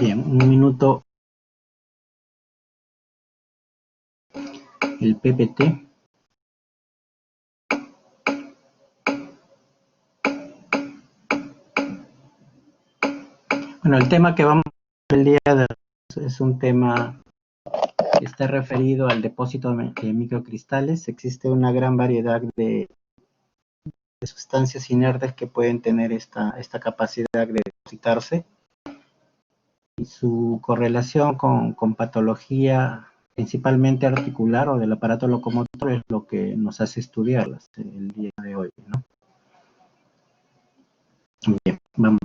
Bien, un minuto. El PPT. Bueno, el tema que vamos a ver el día de hoy es un tema que está referido al depósito de microcristales. Existe una gran variedad de sustancias inertes que pueden tener esta capacidad de depositarse, y su correlación con patología principalmente articular o del aparato locomotor es lo que nos hace estudiarlas el día de hoy, ¿no? Bien, vamos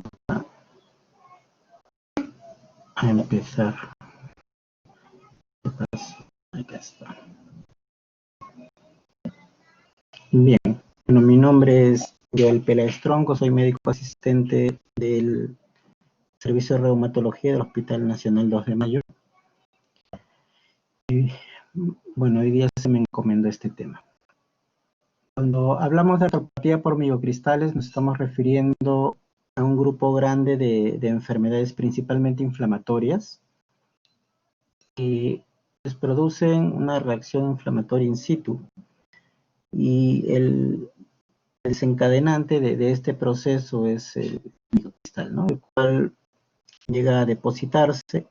a empezar. Acá está. Bien, bueno, mi nombre es Joel Peláez Tronco, soy médico asistente del Servicio de Reumatología del Hospital Nacional 2 de Mayo. Y, bueno, hoy día se me encomendó este tema. Cuando hablamos de artropatía por miocristales, nos estamos refiriendo a un grupo grande de enfermedades principalmente inflamatorias que les producen una reacción inflamatoria in situ, y el desencadenante de este proceso es el microcristal, ¿no? El cual llega a depositarse,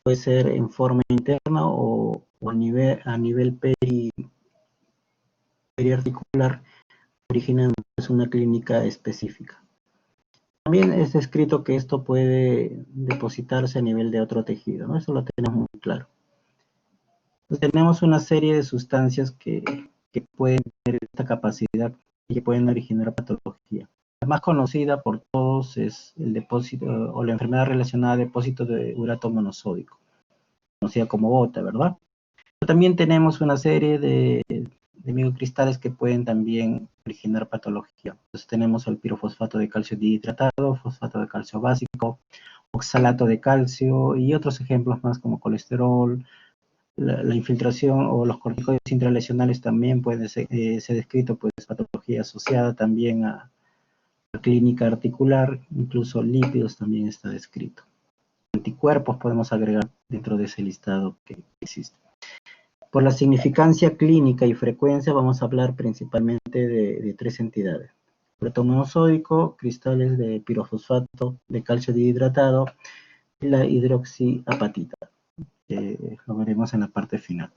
puede ser en forma interna o a nivel periarticular, originando una clínica específica. También es descrito que esto puede depositarse a nivel de otro tejido, ¿no? Eso lo tenemos muy claro. Entonces, tenemos una serie de sustancias que pueden tener esta capacidad y que pueden originar patología. La más conocida por todos es el depósito o la enfermedad relacionada a depósito de urato monosódico, conocida como gota, ¿verdad? Pero también tenemos una serie de microcristales que pueden también originar patología. Entonces tenemos el pirofosfato de calcio dihidratado, fosfato de calcio básico, oxalato de calcio y otros ejemplos más como colesterol. La infiltración o los corticoides intralesionales también puede ser descrito, pues, patología asociada también a clínica articular, incluso lípidos también está descrito. Anticuerpos podemos agregar dentro de ese listado que existe. Por la significancia clínica y frecuencia vamos a hablar principalmente de tres entidades: urato monosódico, cristales de pirofosfato de calcio dihidratado y la hidroxiapatita, que lo veremos en la parte final.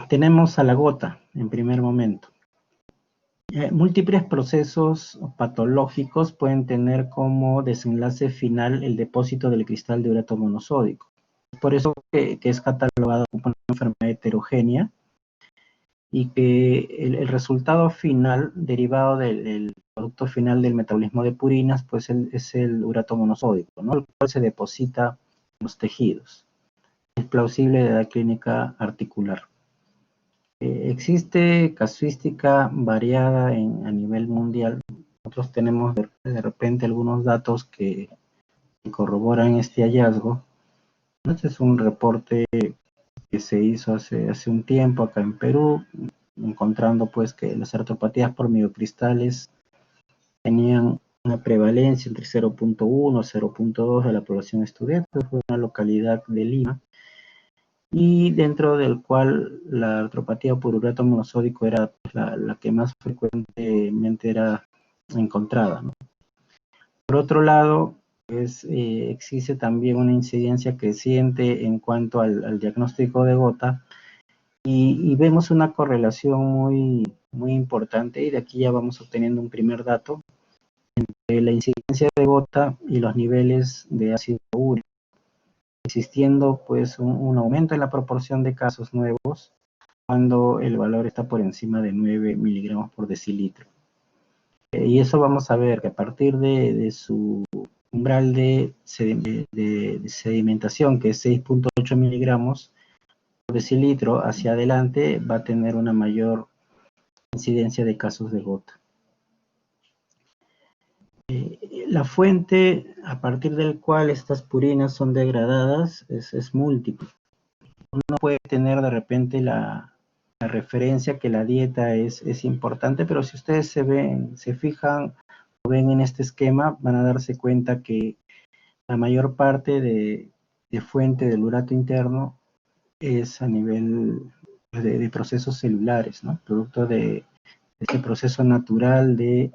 Tenemos a la gota en primer momento. Múltiples procesos patológicos pueden tener como desenlace final el depósito del cristal de urato monosódico. Por eso que es catalogado como una enfermedad heterogénea, y que el resultado final derivado del producto final del metabolismo de purinas, pues es el urato monosódico, ¿no? El cual se deposita en los tejidos. Es plausible de edad clínica articular. Existe casuística variada a nivel mundial. Nosotros tenemos de repente algunos datos que corroboran este hallazgo. Este es un reporte que se hizo hace un tiempo acá en Perú, encontrando pues que las artropatías por miocristales tenían una prevalencia entre 0.1 y 0.2 de la población estudiada. Fue una localidad de Lima, y dentro del cual la artropatía por urato monosódico era la que más frecuentemente era encontrada, ¿no? Por otro lado, existe también una incidencia creciente en cuanto al diagnóstico de gota, y vemos una correlación muy, muy importante, y de aquí ya vamos obteniendo un primer dato entre la incidencia de gota y los niveles de ácido úrico, existiendo pues un aumento en la proporción de casos nuevos cuando el valor está por encima de 9 miligramos por decilitro. Y eso vamos a ver que a partir de su umbral de sedimentación, que es 6.8 miligramos por decilitro, hacia adelante va a tener una mayor incidencia de casos de gota. La fuente a partir del cual estas purinas son degradadas es múltiple. Uno puede tener de repente la referencia que la dieta es importante, pero si ustedes se fijan o ven en este esquema, van a darse cuenta que la mayor parte de fuente del urato interno es a nivel de procesos celulares, ¿no? Producto de este proceso natural de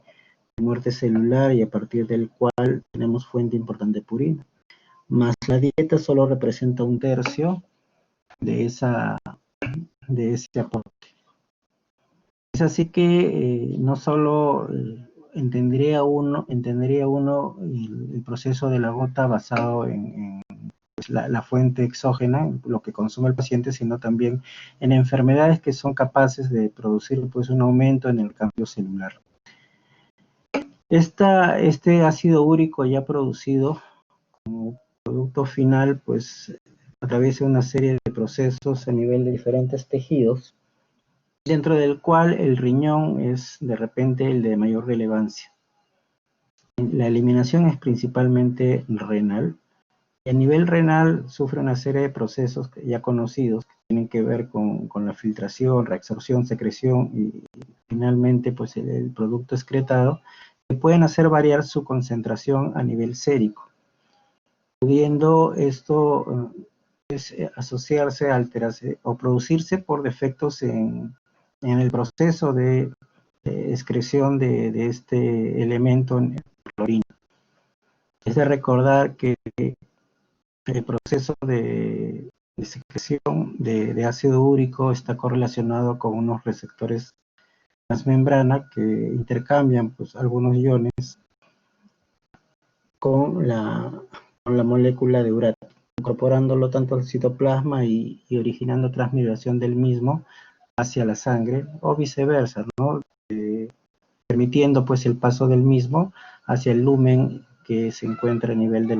muerte celular y a partir del cual tenemos fuente importante de purina. Más la dieta solo representa un tercio de ese aporte. Es así que no solo entendería uno el proceso de la gota basado en pues, la fuente exógena, lo que consume el paciente, sino también en enfermedades que son capaces de producir pues, un aumento en el cambio celular. Este ácido úrico ya producido como producto final, pues atraviesa una serie de procesos a nivel de diferentes tejidos, dentro del cual el riñón es de repente el de mayor relevancia. La eliminación es principalmente renal. Y a nivel renal sufre una serie de procesos ya conocidos que tienen que ver con la filtración, reabsorción, secreción y finalmente pues el producto excretado, que pueden hacer variar su concentración a nivel sérico, pudiendo esto asociarse, alterarse o producirse por defectos en el proceso de excreción de este elemento en la orina. Es de recordar que el proceso de secreción de ácido úrico está correlacionado con unos receptores transmembrana que intercambian pues, algunos iones con la molécula de urato, incorporándolo tanto al citoplasma y originando transmigración del mismo hacia la sangre o viceversa, ¿no? Permitiendo pues el paso del mismo hacia el lumen que se encuentra a nivel de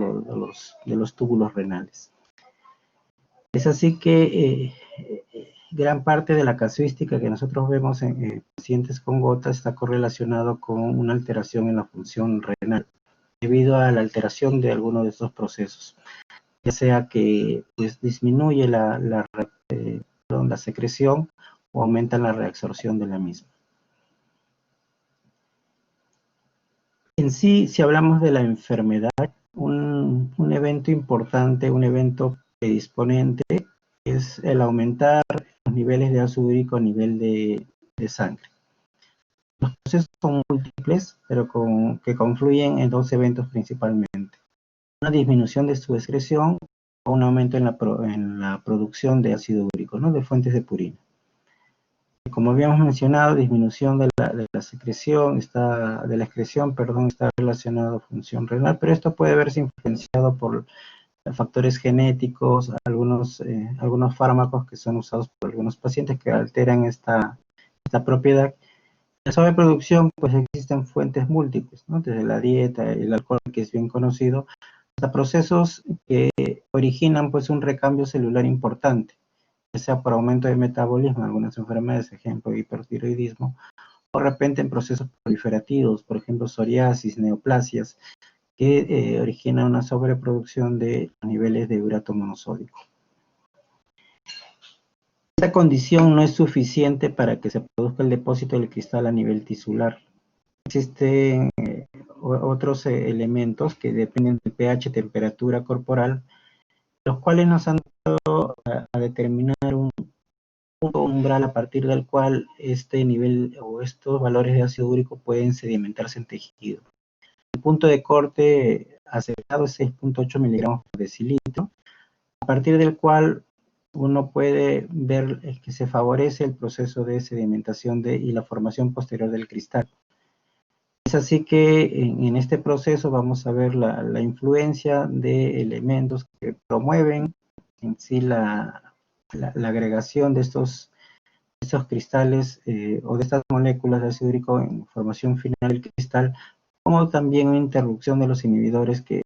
los túbulos renales. Es así que gran parte de la casuística que nosotros vemos en pacientes con gota está correlacionado con una alteración en la función renal, debido a la alteración de alguno de estos procesos, ya sea que pues, disminuye la secreción o aumenta la reabsorción de la misma. En sí, si hablamos de la enfermedad, un evento importante, un evento predisponente, es el aumentar los niveles de ácido úrico a nivel de sangre. Los procesos son múltiples, pero que confluyen en dos eventos principalmente. Una disminución de su excreción o un aumento en la producción de ácido úrico, ¿no? De fuentes de purina. Como habíamos mencionado, disminución de la secreción, de la excreción, perdón, está relacionado a función renal, pero esto puede verse influenciado por factores genéticos, algunos fármacos que son usados por algunos pacientes que alteran esta propiedad. En la sobreproducción, pues existen fuentes múltiples, ¿no? Desde la dieta, el alcohol, que es bien conocido, hasta procesos que originan pues un recambio celular importante, ya sea por aumento de metabolismo en algunas enfermedades, ejemplo, hipertiroidismo, o de repente en procesos proliferativos, por ejemplo, psoriasis, neoplasias, que origina una sobreproducción de niveles de urato monosódico. Esta condición no es suficiente para que se produzca el depósito del cristal a nivel tisular. Existen otros elementos que dependen del pH, temperatura corporal, los cuales nos han dado a determinar un punto umbral a partir del cual este nivel o estos valores de ácido úrico pueden sedimentarse en tejido. El punto de corte aceptado es 6.8 miligramos por decilitro, a partir del cual uno puede ver que se favorece el proceso de sedimentación y la formación posterior del cristal. Es así que en este proceso vamos a ver la influencia de elementos que promueven en sí la agregación de estos cristales o de estas moléculas de ácido úrico en formación final del cristal, como también una interrupción de los inhibidores que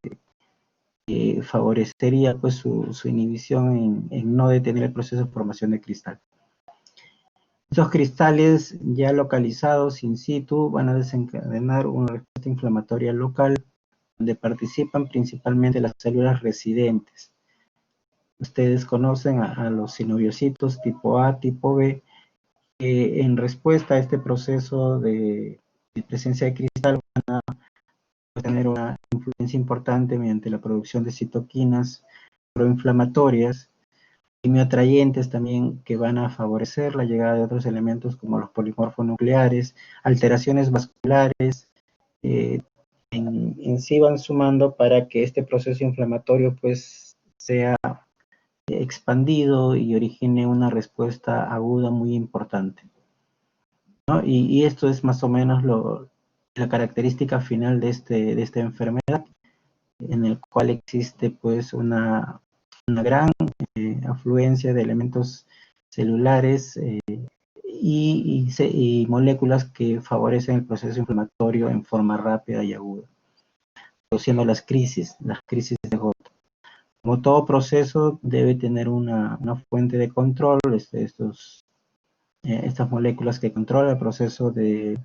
favorecería pues su inhibición en no detener el proceso de formación de cristal. Estos cristales ya localizados in situ van a desencadenar una respuesta inflamatoria local donde participan principalmente las células residentes. Ustedes conocen a los sinoviocitos tipo A, tipo B, que en respuesta a este proceso de presencia de cristal van a tener una influencia importante mediante la producción de citoquinas proinflamatorias, quimioatrayentes también que van a favorecer la llegada de otros elementos como los polimorfonucleares, alteraciones vasculares, en sí van sumando para que este proceso inflamatorio pues sea expandido y origine una respuesta aguda muy importante, ¿no? Y esto es más o menos la característica final de esta enfermedad, en el cual existe pues una gran afluencia de elementos celulares y moléculas que favorecen el proceso inflamatorio en forma rápida y aguda, produciendo las crisis de Gota. Como todo proceso debe tener una fuente de control, estas moléculas que controlan el proceso de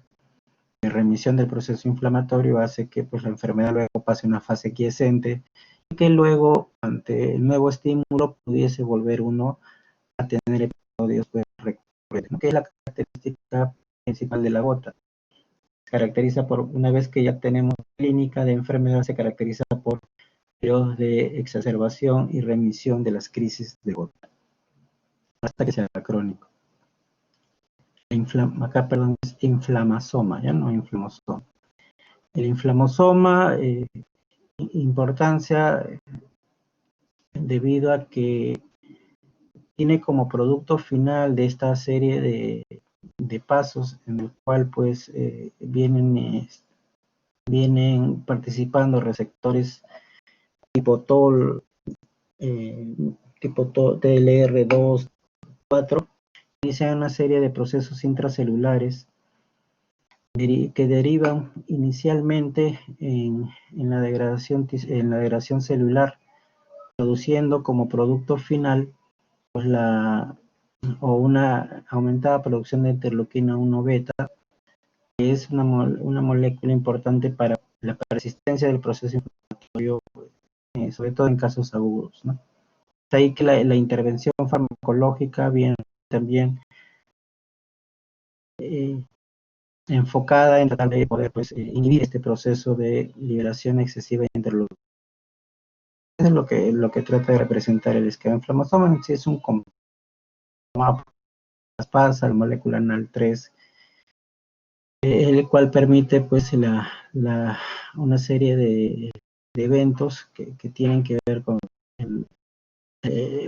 remisión del proceso inflamatorio hace que pues, la enfermedad luego pase a una fase quiescente y que luego, ante el nuevo estímulo, pudiese volver uno a tener episodios pues, recurrentes, ¿no? Que es la característica principal de la gota. Se caracteriza por, una vez que ya tenemos clínica de enfermedad, se caracteriza por periodos de exacerbación y remisión de las crisis de gota, hasta que sea crónico. Acá, perdón, es inflamasoma, ya no inflamosoma. El inflamosoma, importancia debido a que tiene como producto final de esta serie de pasos en el cual pues vienen participando receptores tipo TOL, tipo TLR2, 4, inician una serie de procesos intracelulares que derivan inicialmente en la degradación celular, produciendo como producto final pues una aumentada producción de interleuquina 1 beta, que es una molécula importante para la persistencia del proceso inflamatorio, sobre todo en casos agudos, ¿no? Es ahí que la intervención farmacológica viene también enfocada en tratar de poder pues, inhibir este proceso de liberación excesiva de interleuquina. Eso es lo que trata de representar el esquema inflamatorio. En sí es un pasa la molécula NAL3, el cual permite pues una serie de eventos que tienen que ver con el,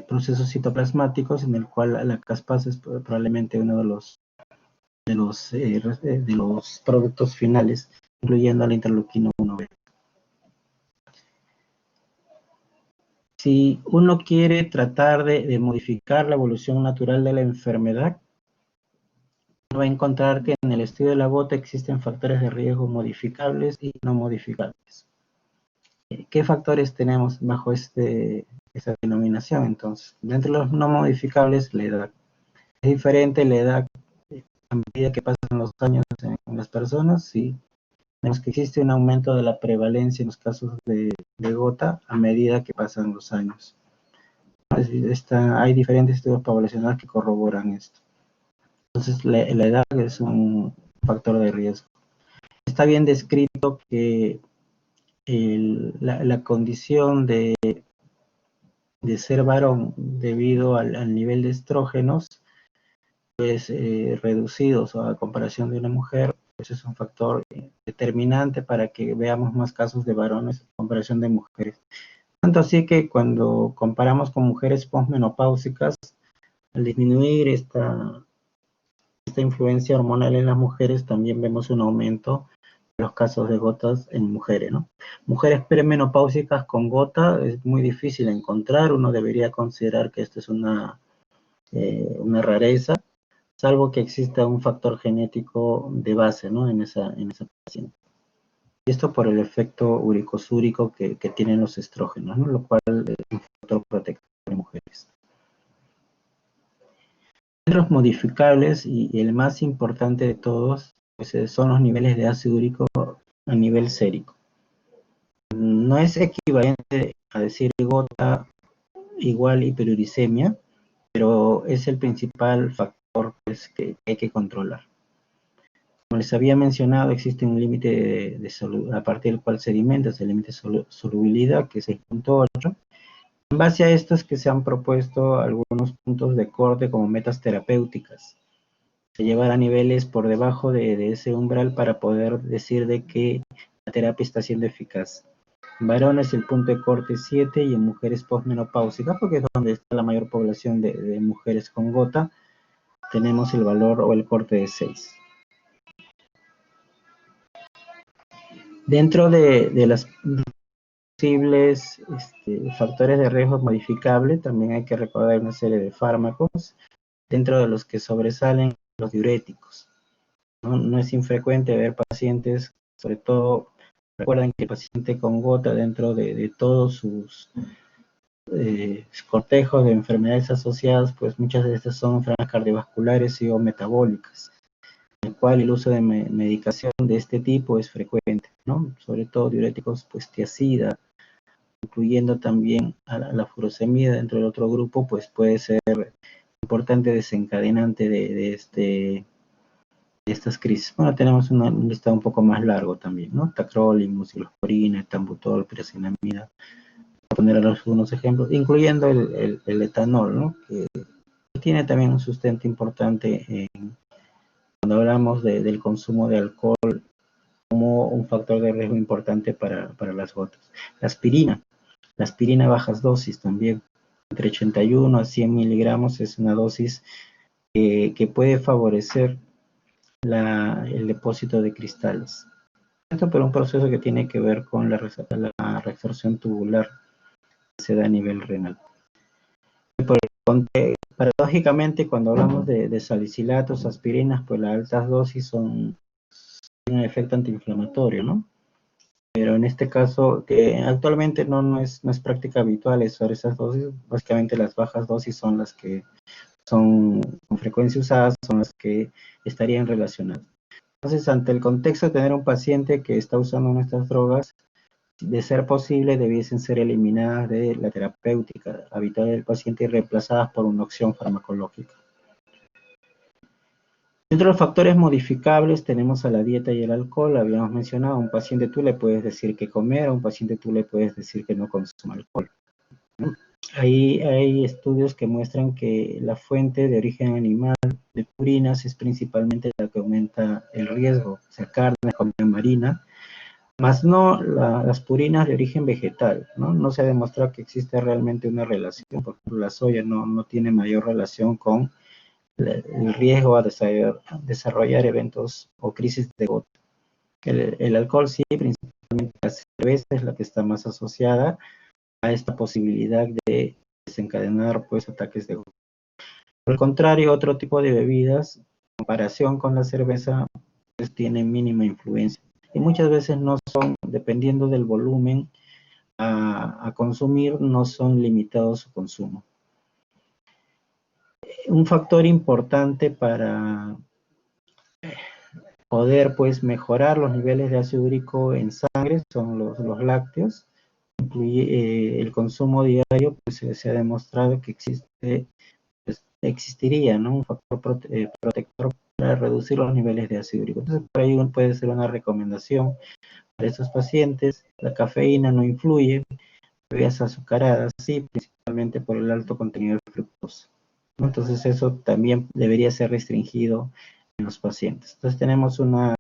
procesos citoplasmáticos, en el cual la caspasa es probablemente uno de los productos finales, incluyendo la interleuquina 1 beta. Si uno quiere tratar de modificar la evolución natural de la enfermedad, va a encontrar que en el estudio de la gota existen factores de riesgo modificables y no modificables. ¿Qué factores tenemos bajo esta denominación? Entonces, dentro de los no modificables, la edad. Es diferente la edad a medida que pasan los años en las personas, sí. Vemos que existe un aumento de la prevalencia en los casos de gota a medida que pasan los años. Hay diferentes estudios poblacionales que corroboran esto. Entonces, la edad es un factor de riesgo. Está bien descrito que la condición de ser varón debido al nivel de estrógenos pues reducidos a comparación de una mujer, pues es un factor determinante para que veamos más casos de varones en comparación de mujeres. Tanto así que cuando comparamos con mujeres posmenopáusicas, al disminuir esta influencia hormonal en las mujeres, también vemos un aumento de los casos de gotas en mujeres, ¿no? Mujeres premenopáusicas con gota es muy difícil encontrar, uno debería considerar que esto es una rareza, salvo que exista un factor genético de base, ¿no? en esa paciente. Y esto por el efecto uricosúrico que tienen los estrógenos, ¿no? Lo cual es un factor protector de mujeres. Los modificables y el más importante de todos pues, son los niveles de ácido úrico a nivel sérico. No es equivalente a decir gota igual hiperuricemia, pero es el principal factor pues, que hay que controlar. Como les había mencionado, existe un límite a partir del cual sedimenta, es el límite de solubilidad, que es 6.8. En base a esto es que se han propuesto algunos puntos de corte como metas terapéuticas. Se llevar a niveles por debajo de ese umbral para poder decir de que la terapia está siendo eficaz. En varones el punto de corte es 7 y en mujeres posmenopáusicas, porque es donde está la mayor población de mujeres con gota, tenemos el valor o el corte de 6. Dentro de las posibles factores de riesgo modificables, también hay que recordar una serie de fármacos, dentro de los que sobresalen los diuréticos. No es infrecuente ver pacientes, sobre todo, recuerden que el paciente con gota dentro de todos sus cortejos de enfermedades asociadas, pues muchas de estas son enfermedades cardiovasculares y o metabólicas, en el cual el uso de medicación de este tipo es frecuente, ¿no? Sobre todo diuréticos, pues tiazida, incluyendo también a la furosemida dentro del otro grupo, pues puede ser importante desencadenante de estas crisis. Bueno, tenemos un listado un poco más largo también, ¿no? Tacrolimus, ciclosporina, etambutol, piracinamida, para poner algunos ejemplos, incluyendo el etanol, ¿no? Que tiene también un sustento importante cuando hablamos del consumo de alcohol como un factor de riesgo importante para las gotas. La aspirina a bajas dosis también, entre 81 a 100 miligramos es una dosis que puede favorecer el depósito de cristales. Esto por un proceso que tiene que ver con la reabsorción tubular que se da a nivel renal. Paradójicamente, cuando hablamos de salicilatos, aspirinas, pues las altas dosis tienen un efecto antiinflamatorio, ¿no? Pero en este caso, que actualmente no es práctica habitual usar esas dosis, básicamente las bajas dosis son las que son con frecuencia usadas, son las que estarían relacionadas. Entonces, ante el contexto de tener un paciente que está usando nuestras drogas, de ser posible, debiesen ser eliminadas de la terapéutica habitual del paciente y reemplazadas por una opción farmacológica. Dentro de los factores modificables tenemos a la dieta y el alcohol. Habíamos mencionado, a un paciente tú le puedes decir que comer, a un paciente tú le puedes decir que no consuma alcohol. Ahí hay estudios que muestran que la fuente de origen animal de purinas es principalmente la que aumenta el riesgo, o sea, carne, comida marina, más no las purinas de origen vegetal, ¿no? No se ha demostrado que existe realmente una relación, por ejemplo, la soya no tiene mayor relación con el riesgo a desarrollar eventos o crisis de gota. El alcohol sí, principalmente la cerveza es la que está más asociada a esta posibilidad de desencadenar pues ataques de gota. Por el contrario, otro tipo de bebidas, en comparación con la cerveza, pues tienen mínima influencia y muchas veces no son, dependiendo del volumen a consumir, no son limitados su consumo. Un factor importante para poder pues mejorar los niveles de ácido úrico en sangre son los lácteos. El consumo diario, pues se ha demostrado que existiría, ¿no? Un factor protector para reducir los niveles de ácido úrico. Entonces, por ahí puede ser una recomendación para estos pacientes. La cafeína no influye, bebidas azucaradas sí, principalmente por el alto contenido de fructosa, ¿no? Entonces, eso también debería ser restringido en los pacientes. Entonces, tenemos una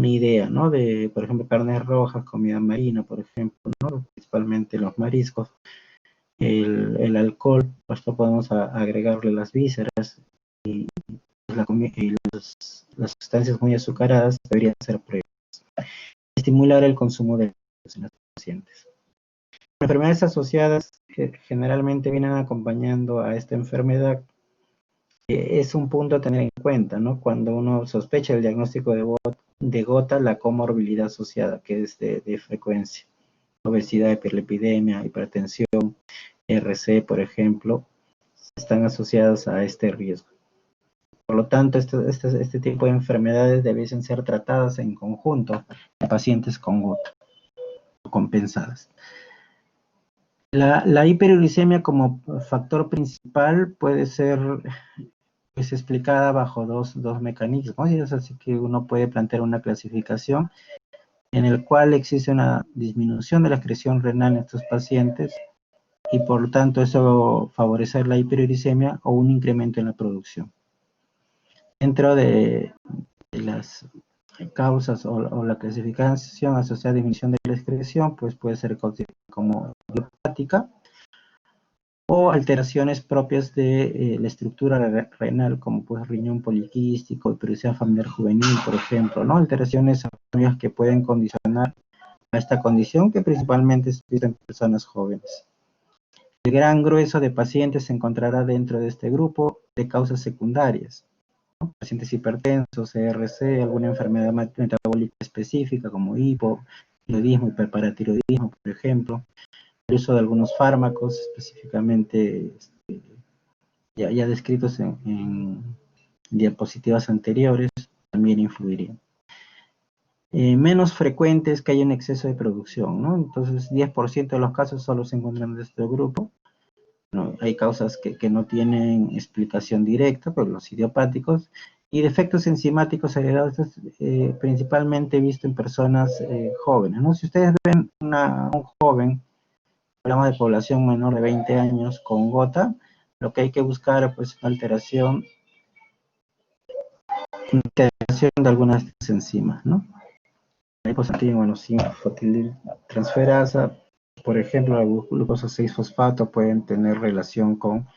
idea, ¿no? De, por ejemplo, carnes rojas, comida marina, por ejemplo, ¿no? Principalmente los mariscos, el alcohol, pues podemos agregarle las vísceras y las sustancias muy azucaradas deberían ser prohibidas. Estimular el consumo de en los pacientes. Las enfermedades asociadas generalmente vienen acompañando a esta enfermedad. Es un punto a tener en cuenta, ¿no? Cuando uno sospecha el diagnóstico de gota, la comorbilidad asociada, que es de frecuencia. Obesidad, hiperlipidemia, hipertensión, RC, por ejemplo, están asociadas a este riesgo. Por lo tanto, este tipo de enfermedades debiesen ser tratadas en conjunto en pacientes con gota o compensadas. La hiperuricemia como factor principal puede ser es explicada bajo dos mecanismos, y es así que uno puede plantear una clasificación en el cual existe una disminución de la excreción renal en estos pacientes y por lo tanto eso favorecer la hiperuricemia o un incremento en la producción. Dentro de las causas o la clasificación asociada a disminución de la excreción, pues puede ser como idiopática o alteraciones propias de la estructura renal, como pues riñón poliquístico, hiperuricemia familiar juvenil, por ejemplo, ¿no? Alteraciones que pueden condicionar a esta condición que principalmente se existe en personas jóvenes. El gran grueso de pacientes se encontrará dentro de este grupo de causas secundarias, ¿no? Pacientes hipertensos, CRC, alguna enfermedad metabólica específica como hipotiroidismo, hiperparatiroidismo, por ejemplo, el uso de algunos fármacos específicamente ya descritos en diapositivas anteriores también influirían. Menos frecuente es que haya un exceso de producción, ¿no? Entonces, 10% de los casos solo se encuentran en este grupo. ¿No? Hay causas que no tienen explicación directa, pero los idiopáticos, y defectos enzimáticos heredados, principalmente visto en personas jóvenes, ¿no? Si ustedes ven un joven, hablamos de población menor de 20 años con gota, lo que hay que buscar pues es una alteración de algunas de estas enzimas, ¿no? La fosfatidiltransferasa, por ejemplo, la glucosa 6-fosfato pueden tener relación con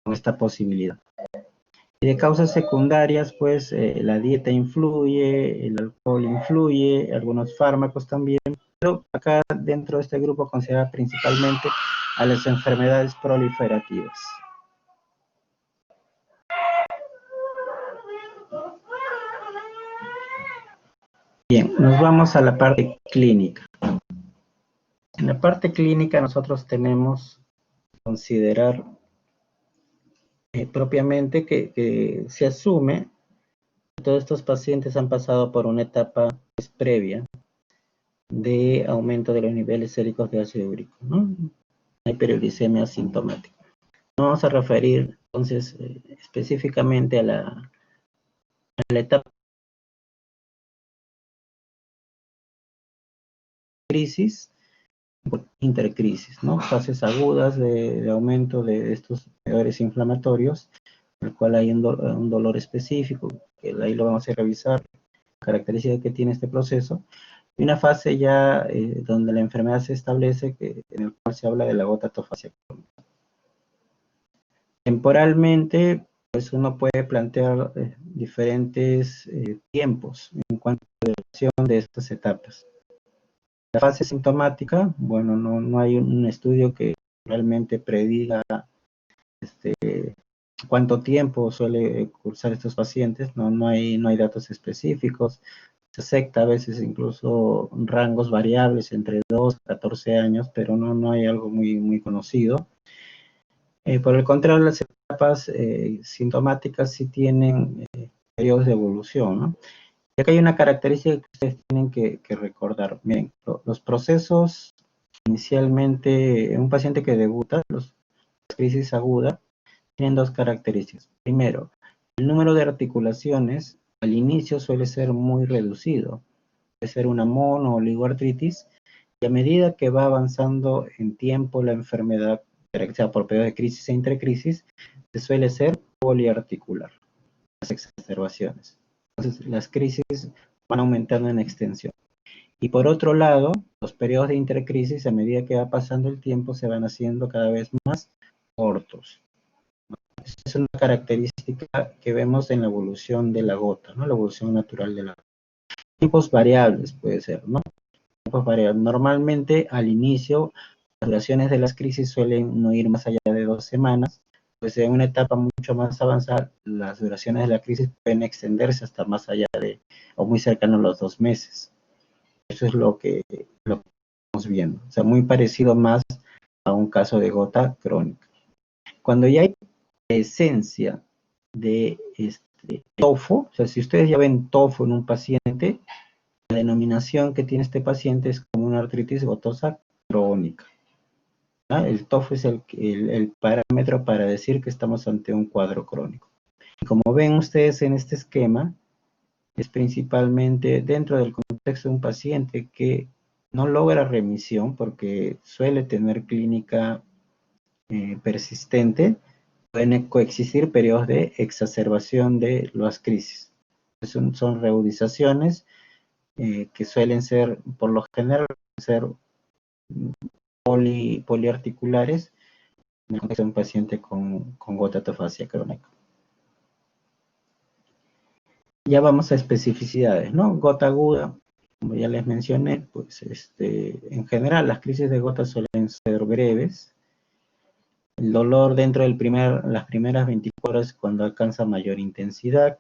esta posibilidad. Y de causas secundarias, pues la dieta influye, el alcohol influye, algunos fármacos también, pero acá dentro de este grupo considera principalmente a las enfermedades proliferativas. Bien, nos vamos a la parte clínica. En la parte clínica nosotros tenemos que considerar propiamente que se asume que todos estos pacientes han pasado por una etapa previa de aumento de los niveles séricos de ácido úrico, ¿no? Una hiperuricemia asintomática. Nos vamos a referir entonces específicamente a la etapa de crisis, intercrisis, ¿no? Fases agudas de aumento de estos mediadores inflamatorios, en el cual hay un dolor específico, que ahí lo vamos a revisar, características que tiene este proceso, y una fase ya donde la enfermedad se establece, en el cual se habla de la gota tofacial crónica. Temporalmente, pues uno puede plantear diferentes tiempos en cuanto a la duración de estas etapas. La fase sintomática, bueno, no hay un estudio que realmente prediga cuánto tiempo suele cursar estos pacientes, no hay datos específicos. Se acepta a veces incluso rangos variables entre 2 a 14 años, pero no hay algo muy conocido. Por el contrario, las etapas sintomáticas sí tienen periodos de evolución, ¿no? Y acá hay una característica que ustedes tienen que recordar. Miren, los procesos inicialmente, en un paciente que debuta, las crisis agudas, tienen dos características. Primero, el número de articulaciones al inicio suele ser muy reducido. Puede ser una mono o oligoartritis, y a medida que va avanzando en tiempo la enfermedad, sea por periodo de crisis e intercrisis, se suele ser poliarticular, las exacerbaciones. Entonces, las crisis van aumentando en extensión. Y por otro lado, los periodos de intercrisis, a medida que va pasando el tiempo, se van haciendo cada vez más cortos. Esa es una característica que vemos en la evolución de la gota, ¿no? La evolución natural de la gota. Tiempos variables puede ser, ¿no? Tiempos variables. Normalmente, al inicio, las duraciones de las crisis suelen no ir más allá de 2 semanas, pues en una etapa mucho más avanzada, las duraciones de la crisis pueden extenderse hasta más allá o muy cercano a los 2 meses. Eso es lo que estamos viendo. O sea, muy parecido más a un caso de gota crónica. Cuando ya hay presencia de tofo, o sea, si ustedes ya ven tofo en un paciente, la denominación que tiene este paciente es como una artritis gotosa crónica. ¿Ah? El tofo es el parámetro para decir que estamos ante un cuadro crónico. Y como ven ustedes en este esquema, es principalmente dentro del contexto de un paciente que no logra remisión porque suele tener clínica persistente, pueden coexistir periodos de exacerbación de las crisis. Son reagudizaciones que suelen ser, por lo general, ser poliarticulares en el contexto de un paciente con gota atofasia crónica. Ya vamos a especificidades, ¿no? Gota aguda, como ya les mencioné, pues en general las crisis de gota suelen ser breves. El dolor dentro del las primeras 24 horas cuando alcanza mayor intensidad.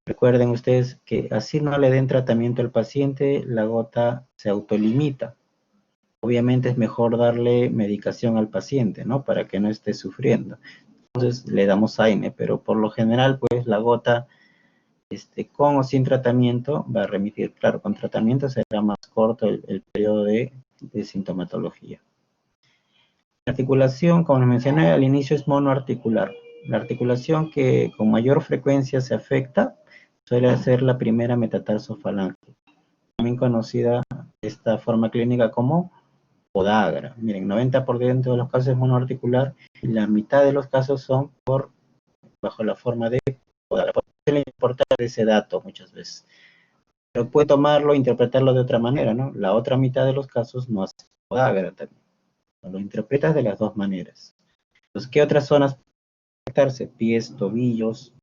Recuerden ustedes que así no le den tratamiento al paciente, la gota se autolimita. Obviamente es mejor darle medicación al paciente, ¿no? Para que no esté sufriendo. Entonces le damos AINE, pero por lo general, pues la gota, con o sin tratamiento, va a remitir. Claro, con tratamiento será más corto el periodo de sintomatología. La articulación, como les mencioné al inicio, es monoarticular. La articulación que con mayor frecuencia se afecta suele ser la primera metatarsofalange, también conocida esta forma clínica como podagra. Miren, 90% de los casos es monoarticular y la mitad de los casos son bajo la forma de podagra. Por eso es importante ese dato muchas veces. Pero puede tomarlo e interpretarlo de otra manera, ¿no? La otra mitad de los casos no hace podagra también. Lo interpretas de las dos maneras. Entonces, ¿qué otras zonas pueden afectarse? Pies, tobillos,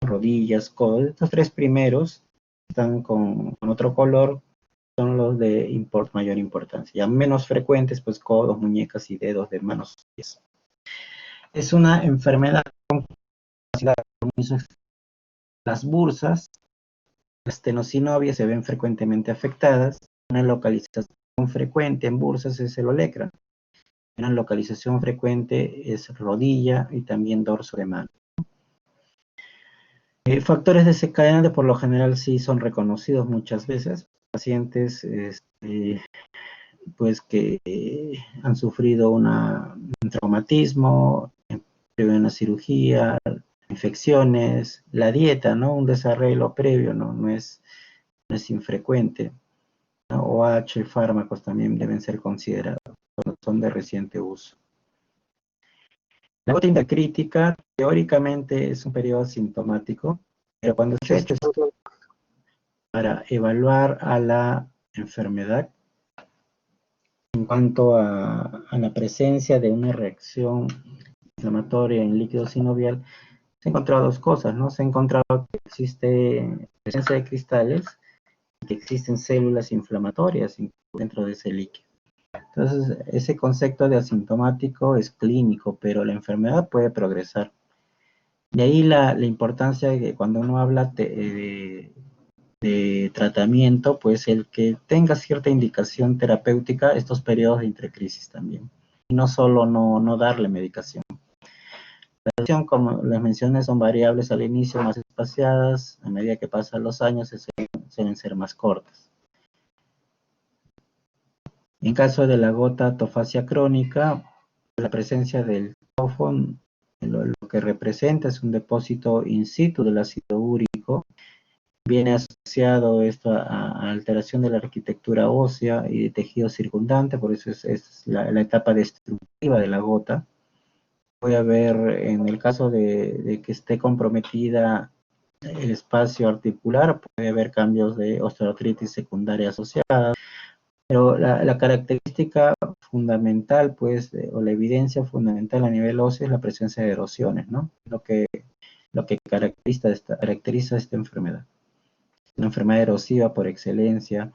rodillas, codos. Estos tres primeros están con otro color, son los de mayor importancia. Ya menos frecuentes, pues codos, muñecas y dedos de manos y pies. Es una enfermedad con capacidad de las bursas, las estenosinovia se ven frecuentemente afectadas. Una localización frecuente en bursas es el olecra. Una localización frecuente es rodilla y también dorso de mano. Factores desencadenantes por lo general sí son reconocidos muchas veces. Pacientes pues que han sufrido un traumatismo, una cirugía, infecciones, la dieta, ¿no? Un desarreglo previo, no es infrecuente. ¿No? OH, fármacos también deben ser considerados, son de reciente uso. La gota intercrítica teóricamente es un periodo sintomático, pero cuando se ha hecho para evaluar a la enfermedad en cuanto a la presencia de una reacción inflamatoria en líquido sinovial, se han encontrado dos cosas, ¿no? Se ha encontrado que existe presencia de cristales y que existen células inflamatorias dentro de ese líquido. Entonces, ese concepto de asintomático es clínico, pero la enfermedad puede progresar. De ahí la importancia de que cuando uno habla de tratamiento, pues el que tenga cierta indicación terapéutica estos periodos de intercrisis también. Y no solo no darle medicación. La medicación, como les mencioné, son variables al inicio más espaciadas, a medida que pasan los años suelen ser más cortas. En caso de la gota atofasia crónica, la presencia del tofo lo que representa es un depósito in situ del ácido úrico. Viene asociado esto a alteración de la arquitectura ósea y de tejido circundante, por eso es la etapa destructiva de la gota. Puede haber, en el caso de que esté comprometida el espacio articular, puede haber cambios de osteoartritis secundaria asociada, pero la característica fundamental, pues, o la evidencia fundamental a nivel óseo es la presencia de erosiones, ¿no? Lo que caracteriza esta enfermedad. Una enfermedad erosiva por excelencia.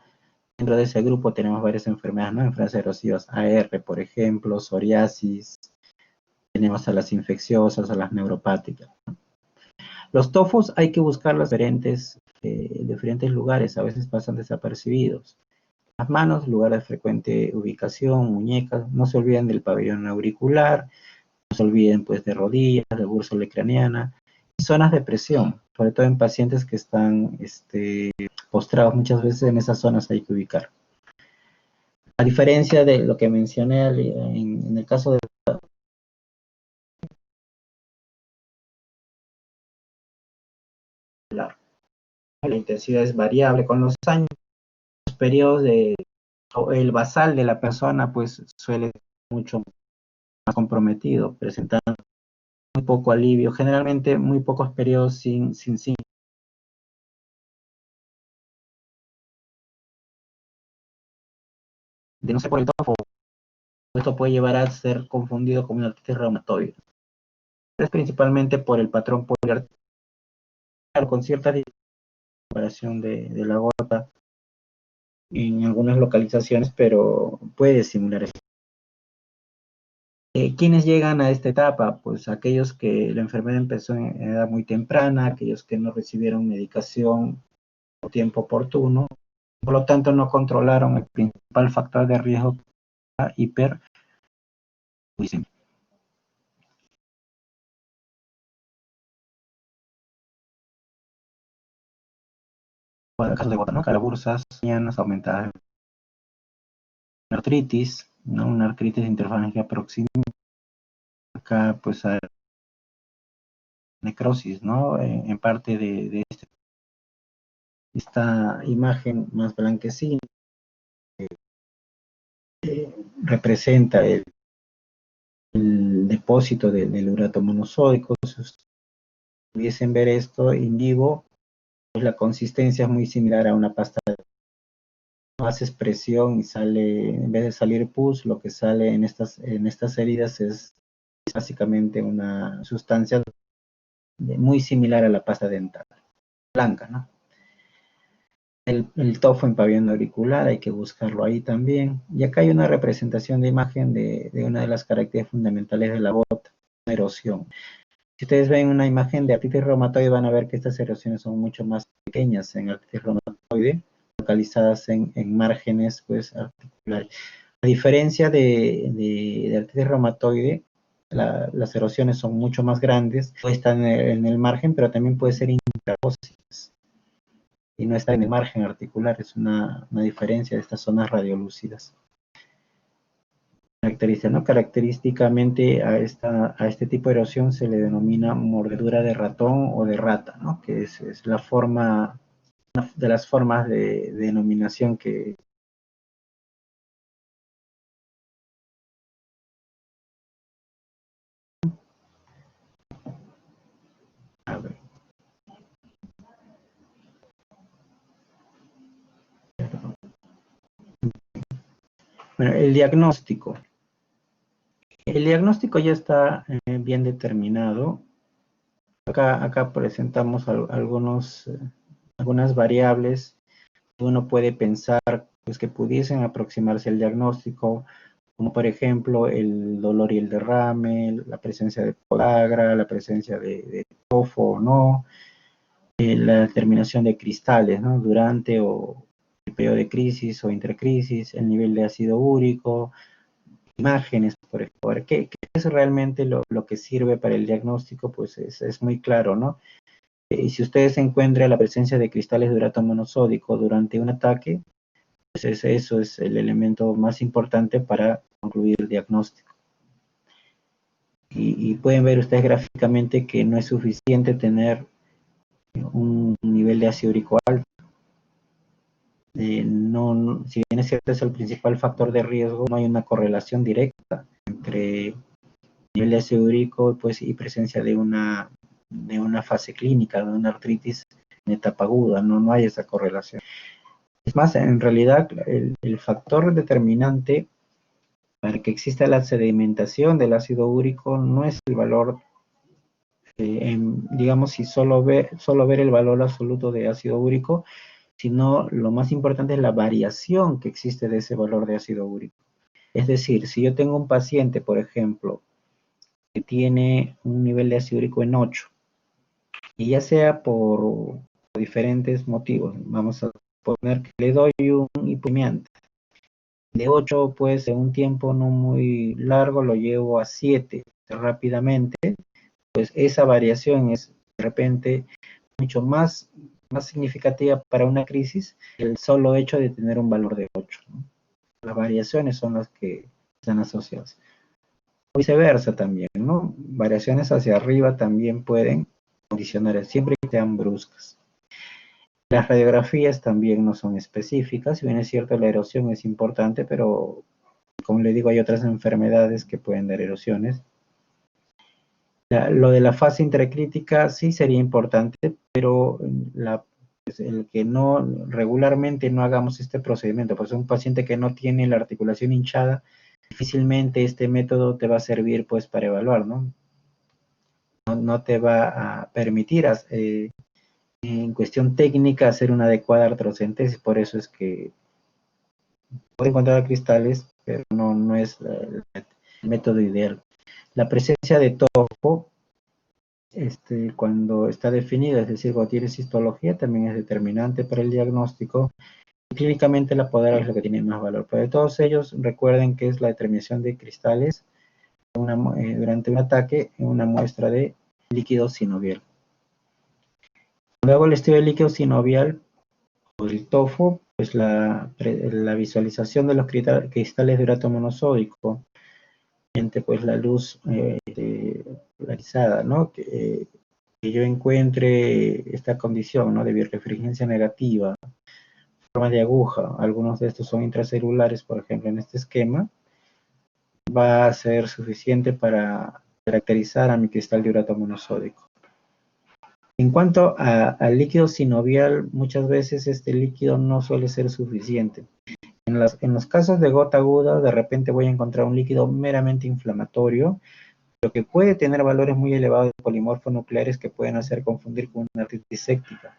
Dentro de ese grupo tenemos varias enfermedades, ¿no? Enfermedades erosivas AR, por ejemplo, psoriasis, tenemos a las infecciosas, a las neuropáticas, ¿no? Los tofos hay que buscarlos en diferentes lugares, a veces pasan desapercibidos. Las manos, lugar de frecuente ubicación, muñecas, no se olviden del pabellón auricular, no se olviden pues de rodillas, de bursa olecraniana, y zonas de presión, sobre todo en pacientes que están postrados, muchas veces en esas zonas hay que ubicar. A diferencia de lo que mencioné en el caso de La intensidad es variable con los años, los periodos o el basal de la persona pues suele ser mucho más comprometido, presentando muy poco alivio, generalmente muy pocos periodos sin síntomas. De no ser por el tofo, esto puede llevar a ser confundido con una artritis reumatoide. Es principalmente por el patrón poliarticular con cierta separación de la gota en algunas localizaciones, pero puede simular eso. ¿Quiénes llegan a esta etapa? Pues aquellos que la enfermedad empezó en edad muy temprana, aquellos que no recibieron medicación por tiempo oportuno, por lo tanto no controlaron el principal factor de riesgo, la hiperglucemia. Bueno, casos de gota, ¿no? Calaburzas, mañanas aumentadas, artritis, ¿no? Una artritis interfangea proximal, acá pues hay necrosis, ¿no? En parte de esta imagen más blanquecina representa el depósito del urato monosódico. Si ustedes pudiesen ver esto in vivo, pues la consistencia es muy similar a una pasta. Haces presión y sale, en vez de salir pus, lo que sale en estas heridas es básicamente una sustancia muy similar a la pasta dental, blanca, ¿no? El tofo en pabellón auricular, hay que buscarlo ahí también. Y acá hay una representación de imagen de una de las características fundamentales de la bota, la erosión. Si ustedes ven una imagen de artritis reumatoide, van a ver que estas erosiones son mucho más pequeñas en artritis reumatoide, localizadas en márgenes pues, articulares. A diferencia de artritis reumatoide, las erosiones son mucho más grandes, puede estar en el margen, pero también puede ser intraóseas y no está en el margen articular, es una diferencia de estas zonas radiolúcidas. Característica, ¿no? Característicamente a este tipo de erosión se le denomina mordedura de ratón o de rata, ¿no? Que es la forma, una de las formas de denominación que... A ver. Bueno, el diagnóstico. El diagnóstico ya está bien determinado. Acá presentamos algunas variables que uno puede pensar pues, que pudiesen aproximarse al diagnóstico, como por ejemplo el dolor y el derrame, la presencia de podagra, la presencia de tofo o no, la determinación de cristales, ¿no? Durante o el periodo de crisis o intercrisis, el nivel de ácido úrico, imágenes, por ejemplo. ¿Qué es realmente lo que sirve para el diagnóstico? Pues es muy claro, ¿no? Y si ustedes encuentran la presencia de cristales de urato monosódico durante un ataque, pues eso es el elemento más importante para concluir el diagnóstico. Y pueden ver ustedes gráficamente que no es suficiente tener un nivel de ácido úrico alto. Si bien es cierto es el principal factor de riesgo, no hay una correlación directa entre nivel de ácido úrico pues, y presencia de una fase clínica, de una artritis en etapa aguda, no hay esa correlación. Es más, en realidad el factor determinante para que exista la sedimentación del ácido úrico no es el valor, digamos, si solo ver el valor absoluto de ácido úrico, sino lo más importante es la variación que existe de ese valor de ácido úrico. Es decir, si yo tengo un paciente, por ejemplo, que tiene un nivel de ácido úrico en 8, y ya sea por diferentes motivos, vamos a poner que le doy un hipoglucemiante, de 8, pues en un tiempo no muy largo lo llevo a 7 rápidamente, pues esa variación es de repente mucho más significativa para una crisis que el solo hecho de tener un valor de 8, ¿no? Las variaciones son las que están asociadas. Viceversa también, ¿no? Variaciones hacia arriba también pueden condicionar, siempre que sean bruscas. Las radiografías también no son específicas, si bien es cierto la erosión es importante, pero como le digo hay otras enfermedades que pueden dar erosiones. Lo de la fase intercrítica sí sería importante, pero pues, el que no regularmente no hagamos este procedimiento, pues un paciente que no tiene la articulación hinchada, difícilmente este método te va a servir pues para evaluar, ¿no? No te va a permitir en cuestión técnica hacer una adecuada artrocentesis, por eso es que puede encontrar cristales, pero no es el método ideal. La presencia de tofo cuando está definido, es decir, cuando tiene histología, también es determinante para el diagnóstico. Clínicamente la podera es lo que tiene más valor, pero de todos ellos recuerden que es la determinación de cristales durante un ataque en una muestra de líquido sinovial. Cuando hago el estudio de líquido sinovial por el TOFO, pues la visualización de los cristales de urato monosódico, mediante pues la luz polarizada, ¿no? Que yo encuentre esta condición, ¿no? De birrefringencia negativa, forma de aguja, algunos de estos son intracelulares, por ejemplo, en este esquema, va a ser suficiente para caracterizar a mi cristal de urato monosódico. En cuanto al líquido sinovial, muchas veces este líquido no suele ser suficiente. En los casos de gota aguda, de repente voy a encontrar un líquido meramente inflamatorio, lo que puede tener valores muy elevados de polimorfos nucleares que pueden hacer confundir con una artritis séptica.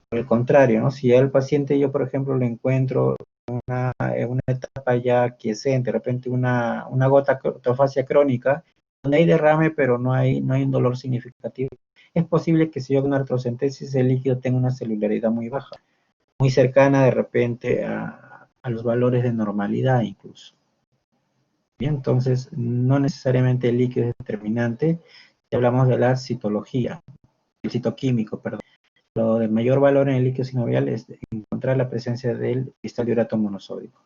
Por el contrario, ¿no? Si al paciente yo, por ejemplo, lo encuentro en una etapa ya quiescente, de repente una gota atrofasia crónica, donde hay derrame, pero no hay un dolor significativo, es posible que si yo hago una artrocentesis, el líquido tenga una celularidad muy baja, muy cercana de repente a los valores de normalidad incluso. Bien, entonces, no necesariamente el líquido es determinante, si hablamos de la citología, el citoquímico, perdón. Lo de mayor valor en el líquido sinovial es encontrar la presencia del cristal de urato monosódico.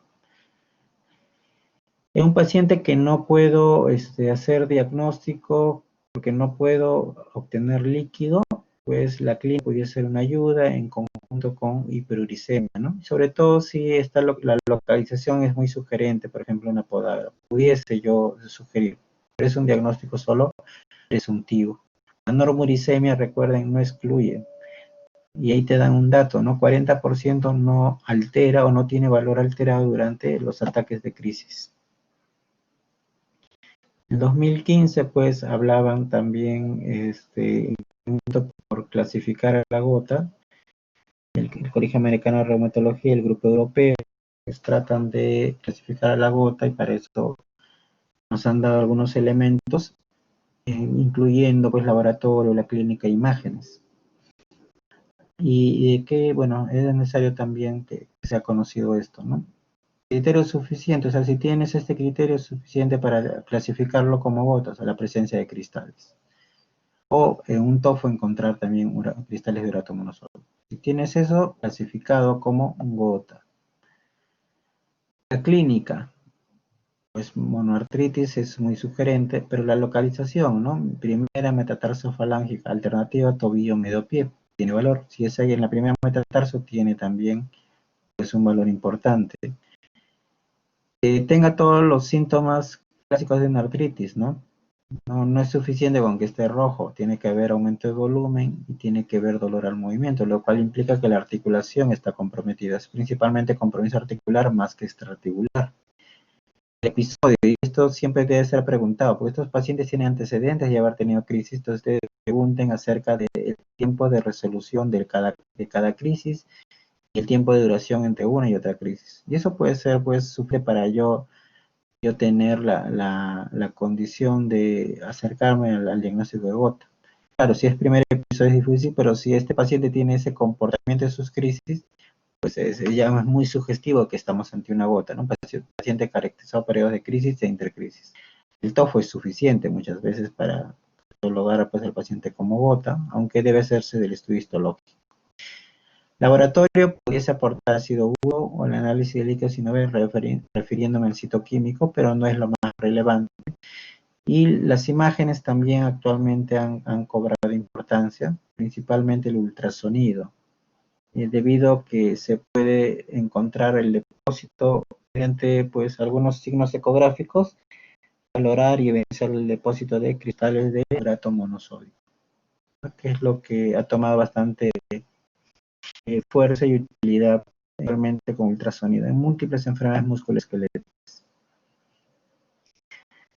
En un paciente que no puedo hacer diagnóstico porque no puedo obtener líquido, pues la clínica pudiera ser una ayuda en conjunto con hiperuricemia, ¿no? Sobre todo si la localización es muy sugerente, por ejemplo, una podagra. Pudiese yo sugerir, pero es un diagnóstico solo presuntivo. La normuricemia, recuerden, no excluye. Y ahí te dan un dato, ¿no? 40% no altera o no tiene valor alterado durante los ataques de crisis. En 2015, pues, hablaban también, por clasificar a la gota, el Colegio Americano de Reumatología y el Grupo Europeo, pues, tratan de clasificar a la gota y para eso nos han dado algunos elementos, incluyendo, pues, laboratorio, la clínica e imágenes. Y que, bueno, es necesario también que sea conocido esto, ¿no? Criterio suficiente, o sea, si tienes este criterio suficiente para clasificarlo como gotas a la presencia de cristales. O en un TOFO encontrar también cristales de urato monosódico. Si tienes eso, clasificado como gota. La clínica, pues monoartritis es muy sugerente, pero la localización, ¿no? Primera metatarso-falángica, alternativa tobillo medio pie, tiene valor. Si es ahí en la primera metatarso, tiene también pues, un valor importante. Tenga todos los síntomas clásicos de una artritis, ¿no? No es suficiente con que esté rojo, tiene que haber aumento de volumen y tiene que haber dolor al movimiento, lo cual implica que la articulación está comprometida, es principalmente compromiso articular más que extraarticular. El episodio, y esto siempre debe ser preguntado, porque estos pacientes tienen antecedentes de haber tenido crisis, entonces ustedes pregunten acerca del tiempo de resolución de cada crisis y el tiempo de duración entre una y otra crisis. Y eso puede ser, pues, suficiente para yo tener la condición de acercarme al diagnóstico de gota. Claro, si es primer episodio es difícil, pero si este paciente tiene ese comportamiento de sus crisis, pues ya es muy sugestivo que estamos ante una gota, ¿no? Un paciente caracterizado por periodos de crisis e intercrisis. El TOFO es suficiente muchas veces para catalogar pues, al paciente como gota, aunque debe hacerse del estudio histológico. Laboratorio pudiese aportar ácido úrico o el análisis de líquidos sinovial refiriéndome al citoquímico, pero no es lo más relevante. Y las imágenes también actualmente han cobrado importancia, principalmente el ultrasonido. debido a que se puede encontrar el depósito mediante pues algunos signos ecográficos, valorar y evidenciar el depósito de cristales de borato monosódico, que es lo que ha tomado bastante fuerza y utilidad realmente con ultrasonido en múltiples enfermedades musculoesqueléticas.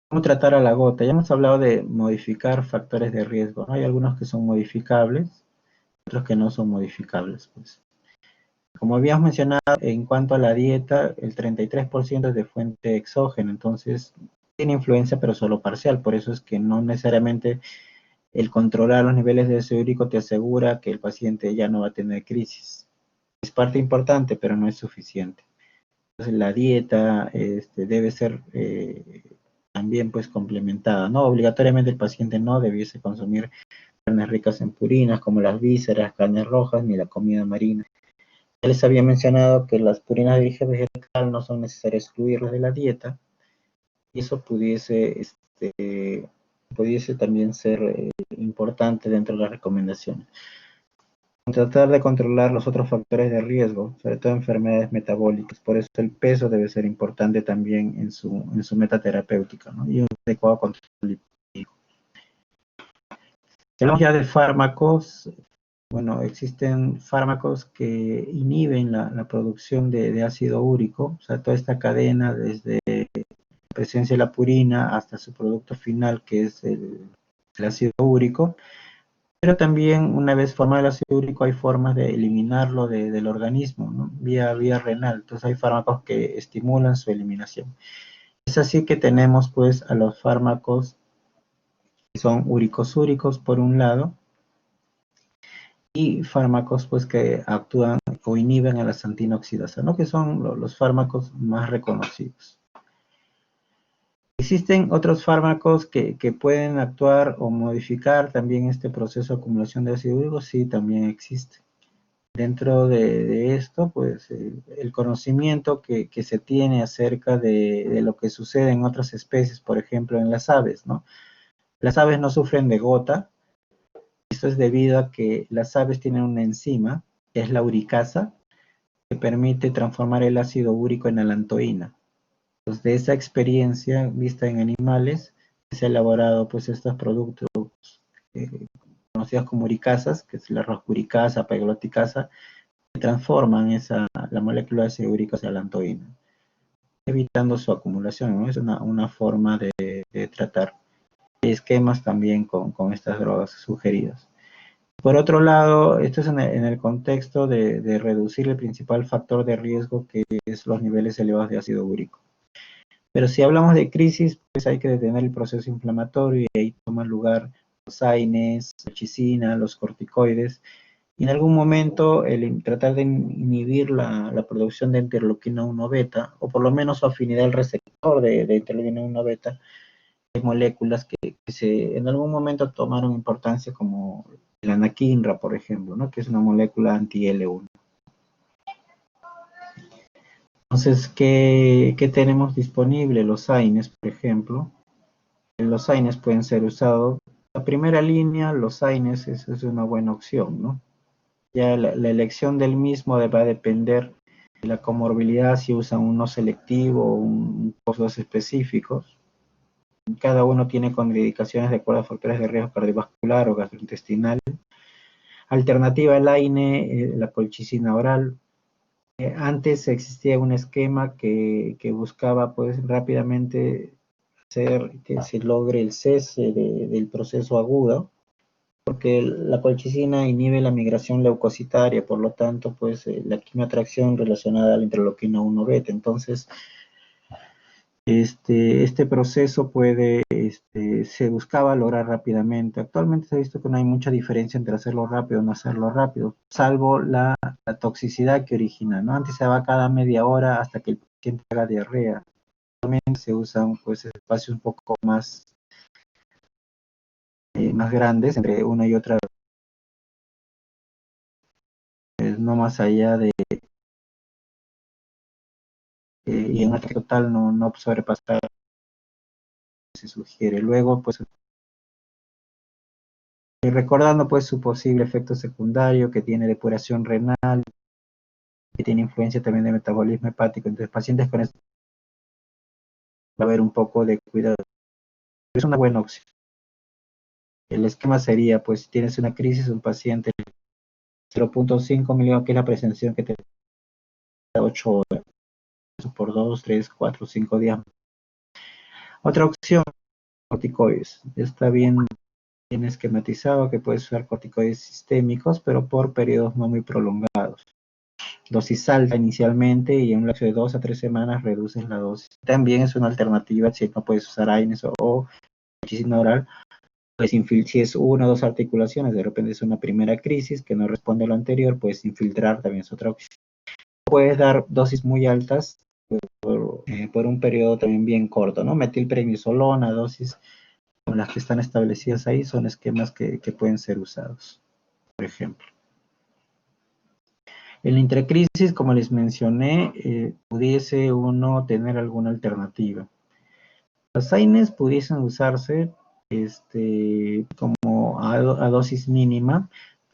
¿Cómo tratar a la gota? Ya hemos hablado de modificar factores de riesgo, ¿no? Hay algunos que son modificables, otros que no son modificables, pues. Como habíamos mencionado, en cuanto a la dieta, el 33% es de fuente exógena, entonces tiene influencia, pero solo parcial. Por eso es que no necesariamente el controlar los niveles de ácido úrico te asegura que el paciente ya no va a tener crisis. Es parte importante, pero no es suficiente. Entonces, la dieta debe ser también pues complementada, ¿no? Obligatoriamente el paciente no debiese consumir carnes ricas en purinas, como las vísceras, carnes rojas, ni la comida marina. Ya les había mencionado que las purinas de origen vegetal no son necesarias excluirlas de la dieta, y eso pudiese también ser importante dentro de las recomendaciones. Tratar de controlar los otros factores de riesgo, sobre todo enfermedades metabólicas. Por eso el peso debe ser importante también en su meta terapéutica, ¿no? Y un adecuado control lipídico. Si hablamos ya de fármacos, bueno, existen fármacos que inhiben la producción de ácido úrico, o sea, toda esta cadena desde la presencia de la purina hasta su producto final, que es el ácido úrico. Pero también, una vez formado el ácido úrico, hay formas de eliminarlo del organismo, ¿no? Vía renal. Entonces hay fármacos que estimulan su eliminación. Es así que tenemos pues a los fármacos que son uricosúricos por un lado, y fármacos pues que actúan o inhiben a la santina oxidasa, ¿no? Que son los fármacos más reconocidos. Existen otros fármacos que pueden actuar o modificar también este proceso de acumulación de ácido úrico. Sí, también existe. Dentro de esto, pues el conocimiento que se tiene acerca de lo que sucede en otras especies, por ejemplo en las aves, ¿no? Las aves no sufren de gota. Esto es debido a que las aves tienen una enzima, que es la uricasa, que permite transformar el ácido úrico en alantoína. Entonces, de esa experiencia vista en animales, se ha elaborado pues estos productos eh, conocidos como uricasas, que es la roscuricasa, pegloticasa, que transforman la molécula de ácido úrico hacia alantoína, evitando su acumulación, ¿no? Es una forma de tratar esquemas también con estas drogas sugeridas. Por otro lado, esto es en el contexto de reducir el principal factor de riesgo, que es los niveles elevados de ácido úrico. Pero si hablamos de crisis, pues hay que detener el proceso inflamatorio, y ahí toman lugar los AINES, la colchicina, los corticoides, y en algún momento tratar de inhibir la producción de interleuquina 1 beta, o por lo menos su afinidad al receptor de interleuquina 1 beta. Hay moléculas que en algún momento tomaron importancia, como el anakinra, por ejemplo, ¿no? Que es una molécula anti-L1. Entonces, ¿qué tenemos disponible? Los AINES, por ejemplo. Los AINES pueden ser usados. La primera línea, los AINES, es una buena opción, ¿no? Ya la elección del mismo va a depender de la comorbilidad, si usan uno selectivo o un dos específicos. Cada uno tiene contraindicaciones de acuerdo a factores de riesgo cardiovascular o gastrointestinal. Alternativa al AINE, la colchicina oral. Antes existía un esquema que buscaba pues rápidamente hacer que se logre el cese del proceso agudo, porque la colchicina inhibe la migración leucocitaria, por lo tanto, pues la quimioatracción relacionada a la interleuquina 1 beta. Entonces, este proceso se buscaba lograr rápidamente. Actualmente se ha visto que no hay mucha diferencia entre hacerlo rápido o no hacerlo rápido, salvo la toxicidad que origina, ¿no? Antes se daba cada media hora hasta que el paciente haga diarrea. Actualmente se usan pues espacios un poco más grandes entre una y otra, no más allá y en una total no sobrepasar, se sugiere. Luego, pues recordando pues su posible efecto secundario que tiene depuración renal, que tiene influencia también de metabolismo hepático. Entonces, pacientes con esto va a haber un poco de cuidado. Es una buena opción. El esquema sería, pues, si tienes una crisis, un paciente 0.5 miligramos, que es la presención que te da 8 horas, eso por 2, 3, 4, 5 días. Otra opción, corticoides. Está bien esquematizado que puedes usar corticoides sistémicos, pero por periodos no muy prolongados. Dosis alta inicialmente y en un lapso de 2 a 3 semanas reduces la dosis. También es una alternativa si no puedes usar AINES o medicina oral, pues si es una o dos articulaciones, de repente es una primera crisis que no responde a lo anterior, puedes infiltrar, también es otra opción. Puedes dar dosis muy altas por un periodo también bien corto, ¿no? Metilprednisolona, dosis como las que están establecidas ahí, son esquemas que pueden ser usados, por ejemplo. En la intercrisis, como les mencioné, pudiese uno tener alguna alternativa. Las AINES pudiesen usarse como a dosis mínima,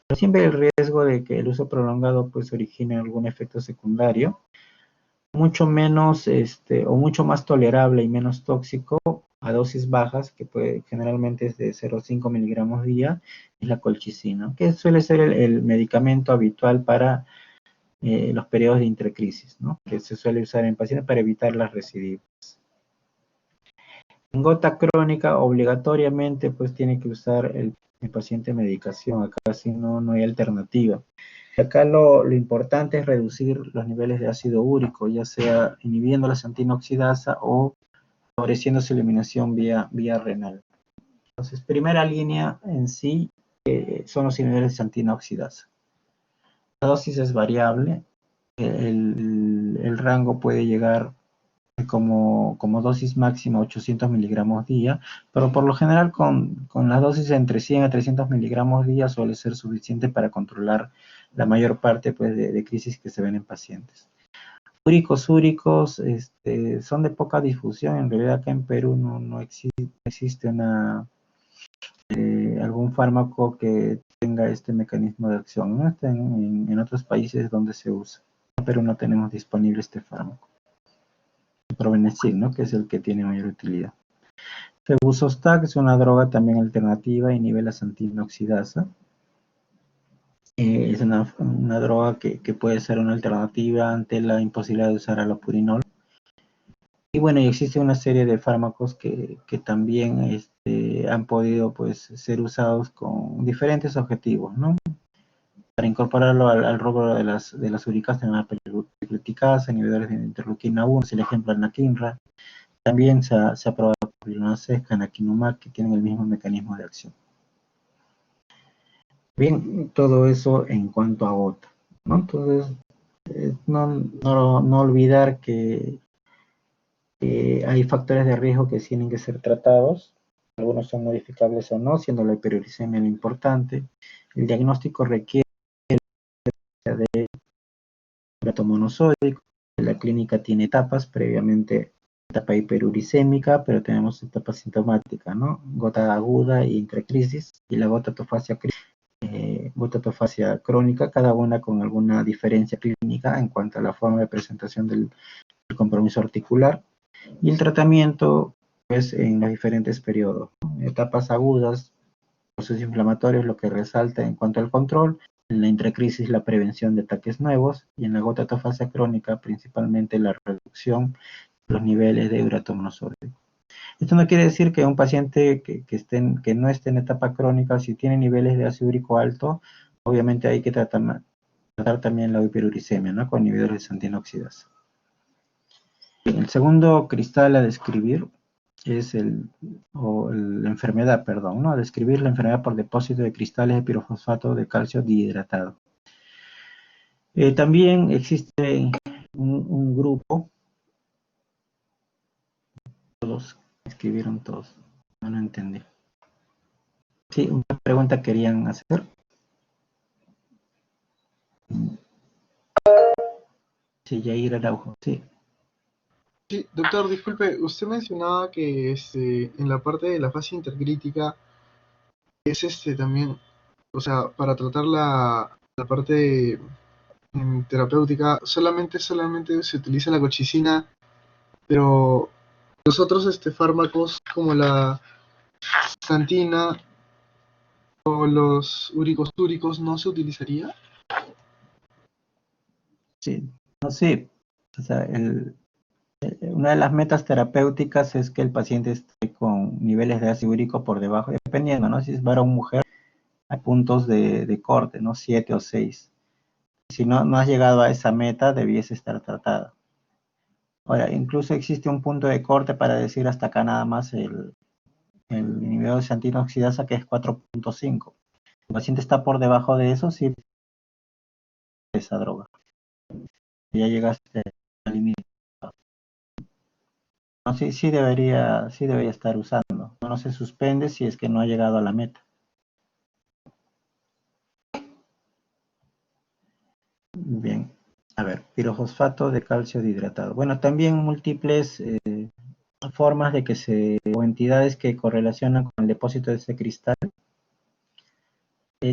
pero siempre el riesgo de que el uso prolongado pues origine algún efecto secundario, mucho menos o mucho más tolerable y menos tóxico a dosis bajas, que generalmente es de 0,5 miligramos día, es la colchicina, que suele ser el medicamento habitual para los periodos de intercrisis, ¿no? Que se suele usar en pacientes para evitar las recidivas. En gota crónica, obligatoriamente, pues tiene que usar el paciente medicación. Acá si no, no hay alternativa. Acá lo importante es reducir los niveles de ácido úrico, ya sea inhibiendo la santina oxidasa o favoreciendo su eliminación vía renal. Entonces, primera línea en sí son los niveles de santina oxidasa. La dosis es variable, el rango puede llegar como dosis máxima 800 miligramos día, pero por lo general con las dosis entre 100 a 300 miligramos día suele ser suficiente para controlar la mayor parte pues, de crisis que se ven en pacientes. Úricos, son de poca difusión, en realidad acá en Perú no existe algún fármaco que tenga este mecanismo de acción, ¿no? Está en otros países donde se usa, en Perú no tenemos disponible este fármaco. Probenecid, ¿no? Que es el que tiene mayor utilidad. Febuxostat es una droga también alternativa, inhibe la santina oxidasa. Es una droga que puede ser una alternativa ante la imposibilidad de usar alopurinol. Y bueno, y existe una serie de fármacos que también han podido pues, ser usados con diferentes objetivos, ¿no? Para incorporarlo al rubro de las uricas, tenemos la pergluticasa, inhibidores de interleuquina 1, es el ejemplo anakinra. También se ha probado pilonacex, canakinumab, que tienen el mismo mecanismo de acción. Bien, todo eso en cuanto a gota, ¿no? Entonces, no olvidar que hay factores de riesgo que tienen que ser tratados. Algunos son modificables o no, siendo la hiperuricemia lo importante. El diagnóstico requiere de urato monosódico. La clínica tiene etapas, previamente etapa hiperuricémica, pero tenemos etapa sintomática, ¿no? Gota aguda y intercrisis, y la gotatofasia crónica, cada una con alguna diferencia clínica en cuanto a la forma de presentación del compromiso articular, y el tratamiento, pues, en los diferentes periodos, ¿no? Etapas agudas, procesos inflamatorios, lo que resalta en cuanto al control, en la intercrisis la prevención de ataques nuevos, y en la gotatofasia crónica principalmente la reducción de los niveles de urato monosódico. Esto no quiere decir que un paciente que no esté en etapa crónica, si tiene niveles de ácido úrico alto, obviamente hay que tratar también la hiperuricemia, ¿no? Con inhibidores de santina oxidasa. El segundo cristal a describir es la enfermedad, perdón, ¿no? A describir la enfermedad por depósito de cristales de pirofosfato de calcio dihidratado. También existe un grupo, todos escribieron todos, no entendí. Sí, una pregunta querían hacer. Sí, Yair Araujo, sí. Sí, doctor, disculpe, usted mencionaba que en la parte de la fase intercrítica es también, o sea, para tratar la parte terapéutica, solamente se utiliza la colchicina, pero los otros fármacos como la santina o los uricostúricos no se utilizaría. Sí, no, sí. O sea, una de las metas terapéuticas es que el paciente esté con niveles de ácido úrico por debajo, dependiendo, ¿no? Si es varón o mujer, hay puntos de corte, ¿no? 7 o 6. Si no has llegado a esa meta, debiese estar tratada. Ahora, incluso existe un punto de corte para decir hasta acá nada más el inhibidor de ciantina oxidasa, que es 4.5. Si el paciente está por debajo de eso, sí, esa droga. Ya llegaste al límite. No, sí, sí debería estar usando. No se suspende si es que no ha llegado a la meta. Bien. A ver, pirofosfato de calcio dihidratado. Bueno, también múltiples formas de o entidades que correlacionan con el depósito de ese cristal.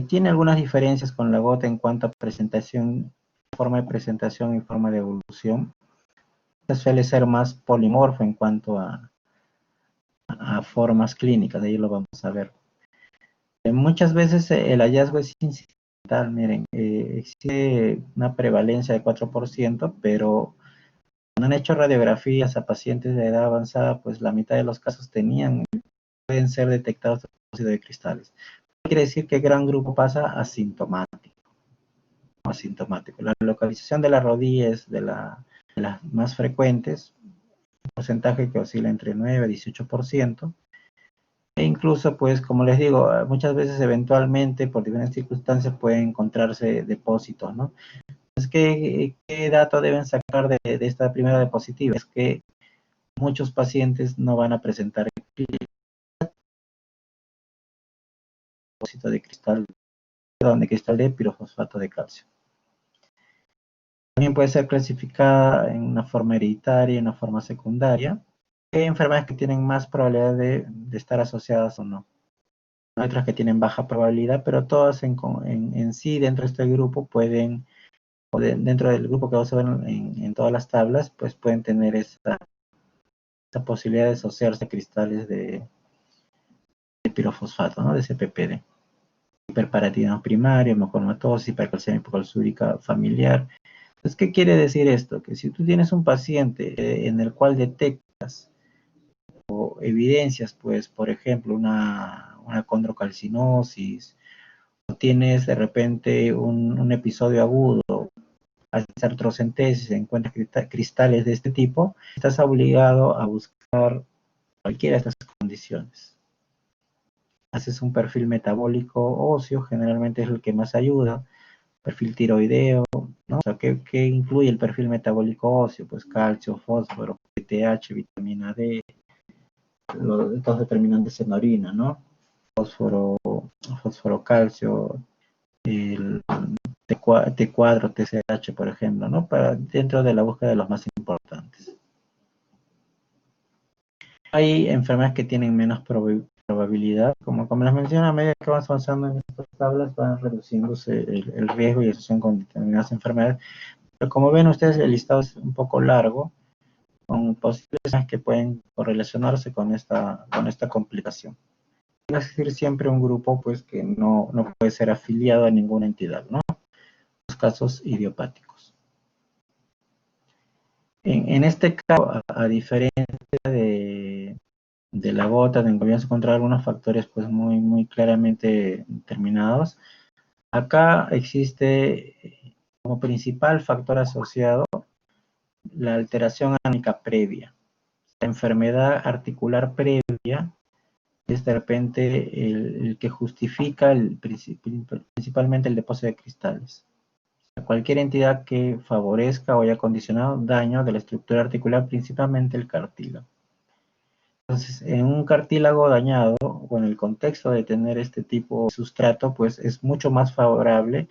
Tiene algunas diferencias con la gota en cuanto a presentación, forma de presentación y forma de evolución. Suele ser más polimorfo en cuanto a formas clínicas, de ahí lo vamos a ver. Muchas veces el hallazgo es incidental, miren, existe una prevalencia de 4%, pero cuando han hecho radiografías a pacientes de edad avanzada, pues la mitad de los casos pueden ser detectados de depósito de cristales. Quiere decir que gran grupo pasa asintomático. La localización de la rodilla es de las más frecuentes, un porcentaje que oscila entre 9 a 18%. E incluso, pues, como les digo, muchas veces eventualmente, por diferentes circunstancias, pueden encontrarse depósitos, ¿no? Es que, ¿qué dato deben sacar de esta primera diapositiva? Es que muchos pacientes no van a presentar el depósito de cristal, perdón, de cristal de pirofosfato de calcio. También puede ser clasificada en una forma hereditaria y una forma secundaria. Hay enfermedades que tienen más probabilidad de estar asociadas o no. Hay otras que tienen baja probabilidad, pero todas en sí, dentro de este grupo, dentro del grupo que vamos a ver en todas las tablas, pues pueden tener esa posibilidad de asociarse a cristales de pirofosfato, ¿no? De CPPD. Hiperparatitismo primario, hemocromatosis, hipercalcemia hipocalciúrica familiar. Entonces, ¿qué quiere decir esto? Que si tú tienes un paciente en el cual detectas o evidencias, pues, por ejemplo, una condrocalcinosis, o tienes de repente un episodio agudo, haces artrocentesis, encuentras cristales de este tipo, estás obligado a buscar cualquiera de estas condiciones. Haces un perfil metabólico óseo, generalmente es el que más ayuda, perfil tiroideo, ¿no? O sea, ¿qué incluye el perfil metabólico óseo? Pues calcio, fósforo, PTH, vitamina D, estos determinantes en orina, ¿no? Fósforo, calcio, el T4, TSH, por ejemplo, ¿no? Dentro de la búsqueda de los más importantes. Hay enfermedades que tienen menos probabilidad, como les mencioné, a medida que vas avanzando en estas tablas, van reduciéndose el riesgo y asociación con determinadas enfermedades. Pero como ven ustedes, el listado es un poco largo, con posibles que pueden correlacionarse con esta complicación. Va a existir siempre un grupo pues que no puede ser afiliado a ninguna entidad, ¿no? Los casos idiopáticos. En este caso, a diferencia de la gota, de vamos a encontrar algunos factores pues muy claramente determinados. Acá existe como principal factor asociado la alteración anímica previa. La enfermedad articular previa es de repente el que justifica principalmente el depósito de cristales. Cualquier entidad que favorezca o haya condicionado daño de la estructura articular, principalmente el cartílago. Entonces, en un cartílago dañado, o en el contexto de tener este tipo de sustrato, pues es mucho más favorable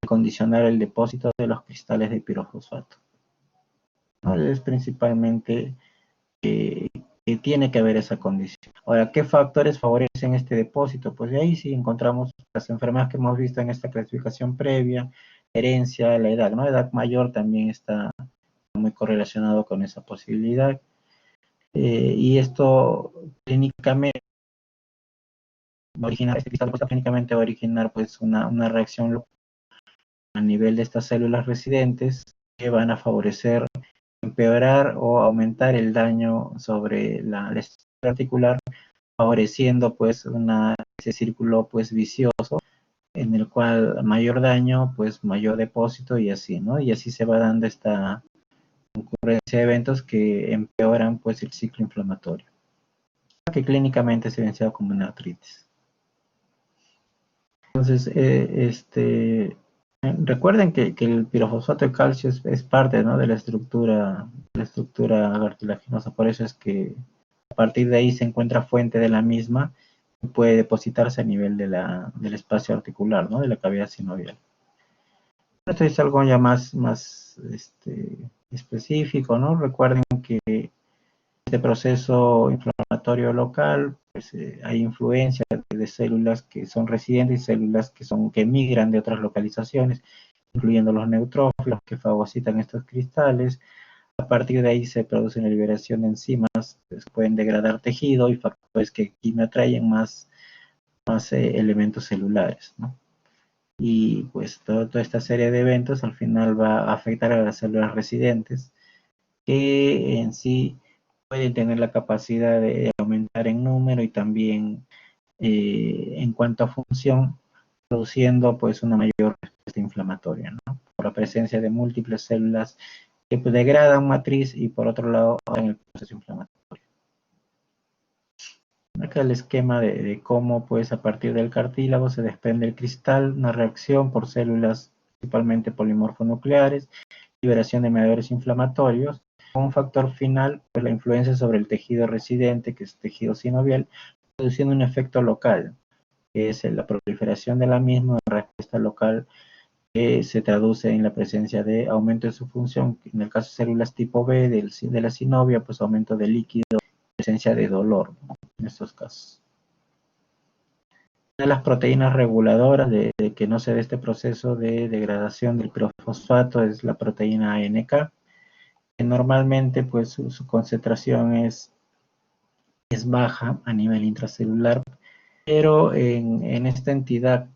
condicionar el depósito de los cristales de pirofosfato, ¿no? Es principalmente tiene que haber esa condición. Ahora, ¿qué factores favorecen este depósito? Pues de ahí sí encontramos las enfermedades que hemos visto en esta clasificación previa, herencia, la edad, ¿no? Edad mayor también está muy correlacionado con esa posibilidad. Y esto clínicamente va a originar, este cristal clínicamente va a originar pues una reacción a nivel de estas células residentes que van a favorecer empeorar o aumentar el daño sobre la estructura articular, favoreciendo pues ese círculo pues vicioso en el cual mayor daño, pues mayor depósito y así, ¿no? Y así se va dando esta concurrencia de eventos que empeoran pues el ciclo inflamatorio, que clínicamente se evidencia como una artritis. Entonces, recuerden que el pirofosfato de calcio es parte, ¿no?, de la estructura cartilaginosa, por eso es que a partir de ahí se encuentra fuente de la misma y puede depositarse a nivel del espacio articular, ¿no?, de la cavidad sinovial. Esto es algo ya más específico, ¿no? Recuerden que este proceso inflamatorio local, pues hay influencia de células que son residentes y células que migran de otras localizaciones, incluyendo los neutrófilos que fagocitan estos cristales. A partir de ahí se produce una liberación de enzimas que pueden degradar tejido y factores que quimiotraen más elementos celulares, ¿no? Y pues toda esta serie de eventos al final va a afectar a las células residentes que en sí pueden tener la capacidad de aumentar en número y también en cuanto a función, produciendo pues una mayor respuesta inflamatoria, ¿no?, por la presencia de múltiples células que pues, degradan matriz y por otro lado en el proceso inflamatorio. Acá el esquema de cómo pues a partir del cartílago se desprende el cristal, una reacción por células principalmente polimorfonucleares, liberación de mediadores inflamatorios, un factor final, pues la influencia sobre el tejido residente, que es tejido sinovial, produciendo un efecto local, que es la proliferación de la misma, una respuesta local que se traduce en la presencia de aumento de su función, en el caso de células tipo B de la sinovia, pues aumento de líquido, presencia de dolor, ¿no?, en estos casos. Una de las proteínas reguladoras de que no se dé este proceso de degradación del pirofosfato es la proteína ANK, que normalmente pues su concentración es baja a nivel intracelular, pero en esta entidad,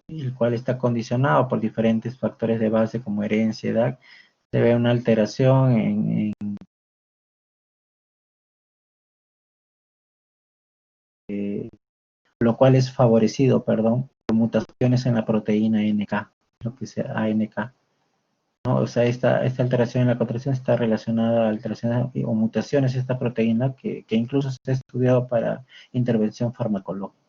el cual está condicionado por diferentes factores de base como herencia, edad, se ve una alteración lo cual es favorecido, perdón, por mutaciones en la proteína NK, lo que sea ANK, ¿no? O sea, esta alteración en la contracción está relacionada a alteraciones o mutaciones de esta proteína que incluso se ha estudiado para intervención farmacológica.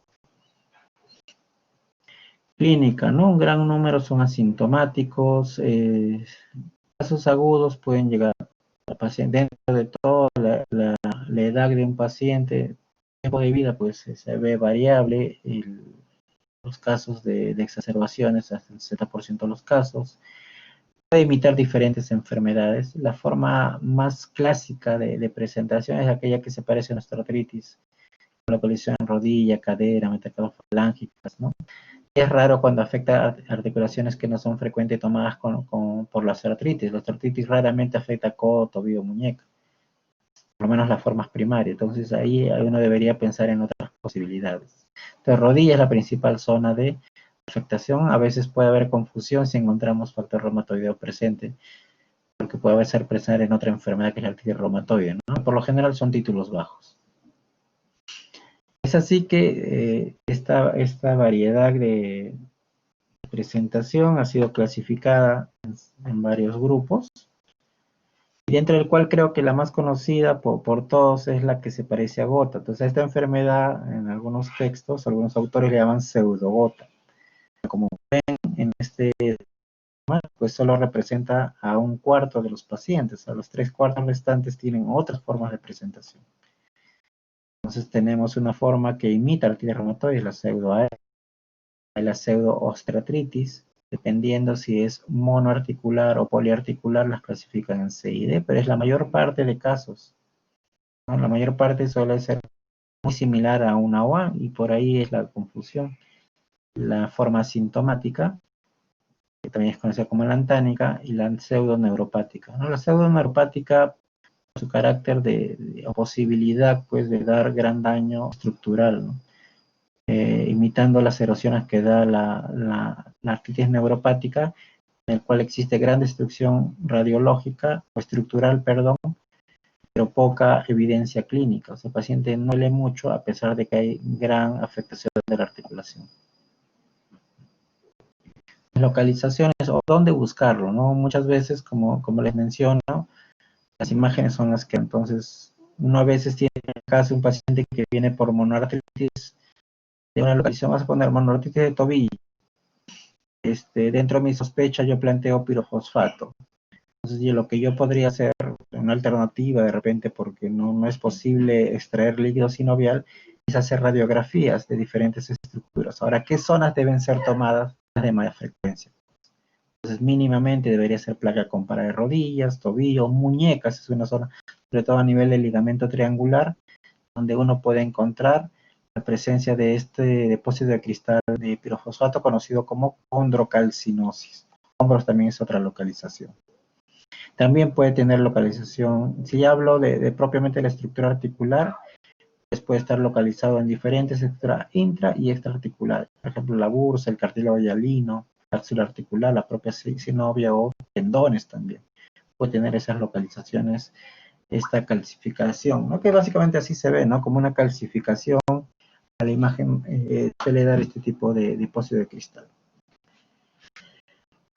Clínica, ¿no? Un gran número son asintomáticos, casos agudos pueden llegar al paciente dentro de toda la edad de un paciente, el tiempo de vida pues se ve variable, los casos de exacerbaciones hasta el 60% de los casos. Puede imitar diferentes enfermedades. La forma más clásica de presentación es aquella que se parece a nuestra artritis, con la colisión en rodilla, cadera, metacarpofalángicas, ¿no? Es raro cuando afecta articulaciones que no son frecuentes tomadas por las artritis. La artritis raramente afecta codo, tobillo, muñeca, por lo menos las formas primarias. Entonces ahí uno debería pensar en otras posibilidades. Entonces rodilla es la principal zona de afectación. A veces puede haber confusión si encontramos factor reumatoideo presente, porque puede ser presente en otra enfermedad que es la artritis reumatoide, ¿no? Por lo general son títulos bajos. Es así que esta variedad de presentación ha sido clasificada en varios grupos, y dentro del cual creo que la más conocida por todos es la que se parece a gota. Entonces, esta enfermedad, en algunos textos, algunos autores le llaman pseudogota. Como ven en este, pues solo representa a un cuarto de los pacientes, a los 3/4 restantes tienen otras formas de presentación. Entonces, tenemos una forma que imita la artritis reumatoide, la pseudoA, la pseudoosteoartritis, dependiendo si es monoarticular o poliarticular, las clasifican en C y D, pero es la mayor parte de casos. ¿no? La mayor parte suele ser muy similar a una OA y por ahí es la confusión. La forma sintomática, que también es conocida como la antánica, y la pseudoneuropática, ¿no? La pseudoneuropática, su carácter o posibilidad pues, de dar gran daño estructural, ¿no? Imitando las erosiones que da la artritis neuropática, en el cual existe gran destrucción radiológica o estructural, perdón, pero poca evidencia clínica. O sea, el paciente no lee mucho a pesar de que hay gran afectación de la articulación. Localizaciones o dónde buscarlo, ¿no? Muchas veces, como les menciono, las imágenes son las que entonces uno a veces tiene en casa un paciente que viene por monoartritis de una localización, vamos a poner monoartritis de tobillo. Dentro de mi sospecha yo planteo pirofosfato. Entonces, lo que yo podría hacer, una alternativa de repente, porque no es posible extraer líquido sinovial, es hacer radiografías de diferentes estructuras. Ahora, ¿qué zonas deben ser tomadas de mayor frecuencia? Entonces, mínimamente debería ser placa comparada de rodillas, tobillos, muñecas, es una zona, sobre todo a nivel del ligamento triangular, donde uno puede encontrar la presencia de este depósito de cristal de pirofosfato conocido como condrocalcinosis. Hombros también es otra localización. También puede tener localización, si ya hablo de propiamente la estructura articular, pues puede estar localizado en diferentes estructuras intra y extraarticulares. Por ejemplo, la bursa, el cartílago hialino, la cápsula articular, la propia sinovia o tendones también. Puede tener esas localizaciones, esta calcificación, ¿no? Que básicamente así se ve, ¿no? Como una calcificación a la imagen suele dar este tipo de depósito de cristal.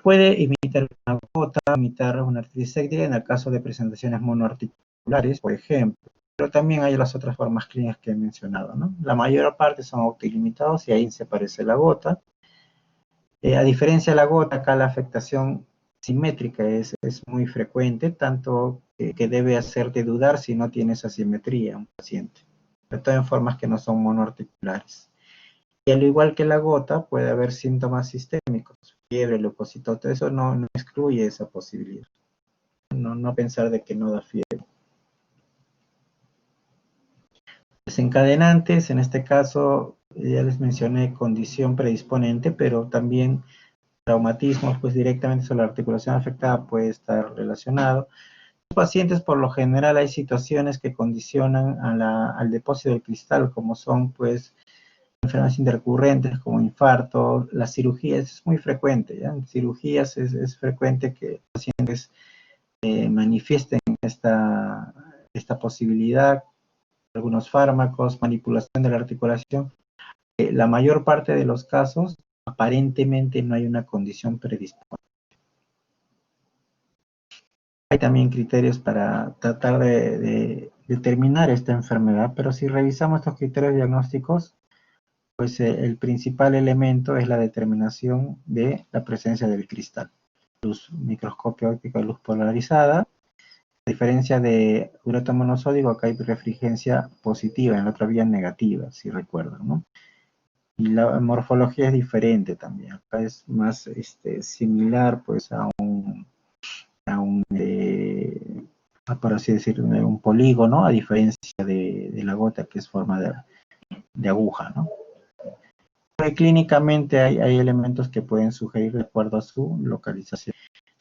Puede imitar una gota, imitar una artritis séptica en el caso de presentaciones monoarticulares, por ejemplo. Pero también hay las otras formas clínicas que he mencionado, ¿no? La mayor parte son autolimitados y ahí se parece la gota. A diferencia de la gota, acá la afectación simétrica es muy frecuente, tanto que debe hacerte dudar si no tienes asimetría un paciente, sobre todo en formas que no son monoarticulares. Y al igual que la gota, puede haber síntomas sistémicos, fiebre, leucocitos, todo eso no excluye esa posibilidad. No pensar de que no da fiebre. Desencadenantes, en este caso, ya les mencioné condición predisponente, pero también traumatismos, pues directamente sobre la articulación afectada puede estar relacionado. Los pacientes, por lo general, hay situaciones que condicionan al depósito del cristal, como son, pues, enfermedades intercurrentes como infarto, las cirugías es muy frecuente, ¿ya? En cirugías es frecuente que pacientes manifiesten esta posibilidad, algunos fármacos, manipulación de la articulación. La mayor parte de los casos, aparentemente no hay una condición predispuesta. Hay también criterios para tratar de determinar esta enfermedad, pero si revisamos estos criterios diagnósticos, pues el principal elemento es la determinación de la presencia del cristal. Luz microscopio óptico de luz polarizada. A diferencia de ureto monosódico, acá hay refrigencia positiva, en la otra vía negativa, si recuerdan, ¿no? Y la morfología es diferente también. Acá es más similar pues a por así decirlo, un polígono, a diferencia de la gota que es forma de aguja, ¿no? Clínicamente hay elementos que pueden sugerir de acuerdo a su localización.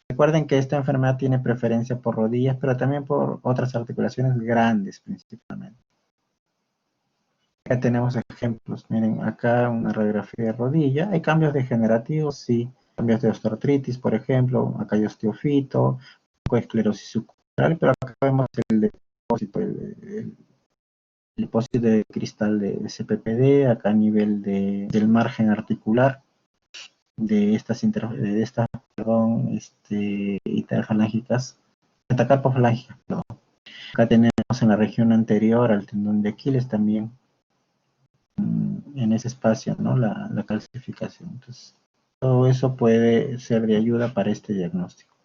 Recuerden que esta enfermedad tiene preferencia por rodillas, pero también por otras articulaciones grandes principalmente. Acá tenemos ejemplos. Miren, acá una radiografía de rodilla. Hay cambios degenerativos, sí. Cambios de osteoartritis, por ejemplo. Acá hay osteofito, un poco de esclerosis subcural, pero acá vemos el depósito de cristal de CPPD, acá a nivel del margen articular de estas interfalángicas, metacarpofalángicas, perdón. Acá tenemos en la región anterior al tendón de Aquiles también, en ese espacio, ¿no? La calcificación. Entonces, todo eso puede ser de ayuda para este diagnóstico.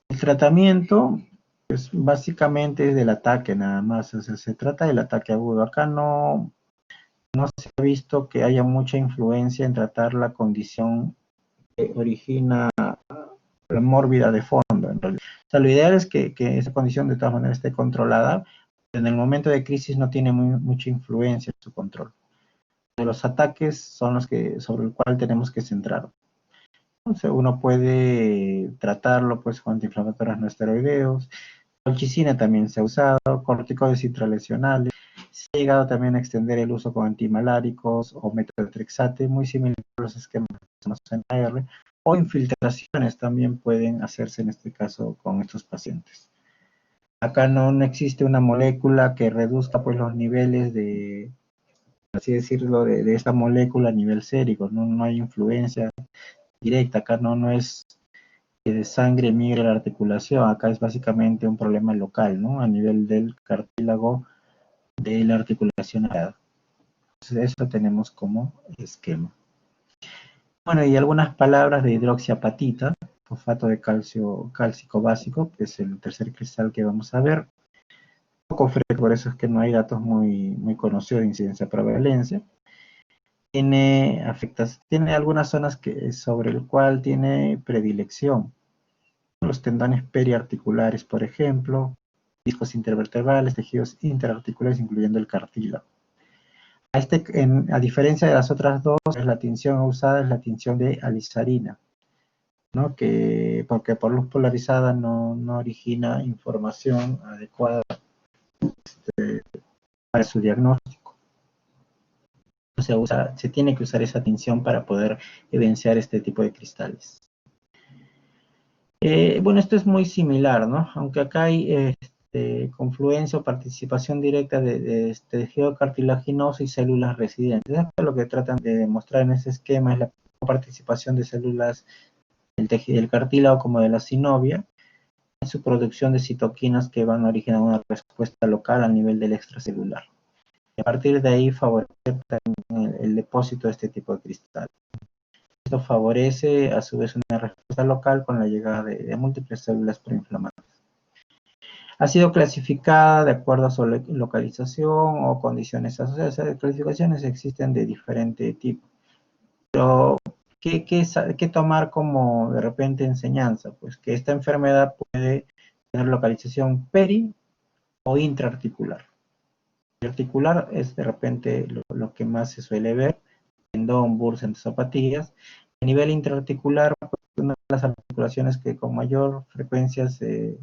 El tratamiento, pues básicamente es del ataque nada más, o sea, se trata del ataque agudo. Acá no se ha visto que haya mucha influencia en tratar la condición que origina la mórbida de fondo, en realidad. O sea, lo ideal es que esa condición de todas maneras esté controlada, En el momento de crisis no tiene mucha influencia en su control. Los ataques son los que sobre el cual tenemos que centrar. Entonces uno puede tratarlo pues con antiinflamatorios no esteroideos. Colchicina también se ha usado, corticoides intralesionales. Se ha llegado también a extender el uso con antimaláricos o metotrexate, muy similar a los esquemas en AR, o infiltraciones también pueden hacerse en este caso con estos pacientes. Acá no existe una molécula que reduzca pues los niveles de, así decirlo, de esta molécula a nivel sérico, no hay influencia directa, acá no es que de sangre migre a la articulación, acá es básicamente un problema local, ¿no? A nivel del cartílago de la articulación areada. Entonces eso tenemos como esquema. Bueno, y algunas palabras de hidroxiapatita, fosfato de calcio cálcico básico, que es el tercer cristal que vamos a ver. Poco frecuente, por eso es que no hay datos muy conocidos de incidencia prevalencia. Tiene algunas zonas sobre el cual tiene predilección. Los tendones periarticulares, por ejemplo, discos intervertebrales, tejidos interarticulares, incluyendo el cartílago. A diferencia de las otras dos, la tinción usada es la tinción de alizarina, ¿no? Porque por luz polarizada no origina información adecuada para su diagnóstico. Se tiene que usar esa tinción para poder evidenciar este tipo de cristales. Bueno, esto es muy similar, ¿no? Aunque acá hay confluencia o participación directa de tejido cartilaginoso y células residentes. Esto es lo que tratan de demostrar en ese esquema, es la participación de células del cartílago como de la sinovia en su producción de citoquinas que van a originar una respuesta local a nivel del extracelular. Y a partir de ahí favorecer también el depósito de este tipo de cristal. Esto favorece a su vez una respuesta local con la llegada de múltiples células proinflamatorias. Ha sido clasificada de acuerdo a su localización o condiciones asociadas. Las clasificaciones existen de diferente tipo. Pero, ¿qué tomar como de repente enseñanza? Pues que esta enfermedad puede tener localización peri o intraarticular. Articular es de repente lo que más se suele ver, tendón, bursa, zapatillas. A nivel intraarticular, pues, una de las articulaciones que con mayor frecuencia se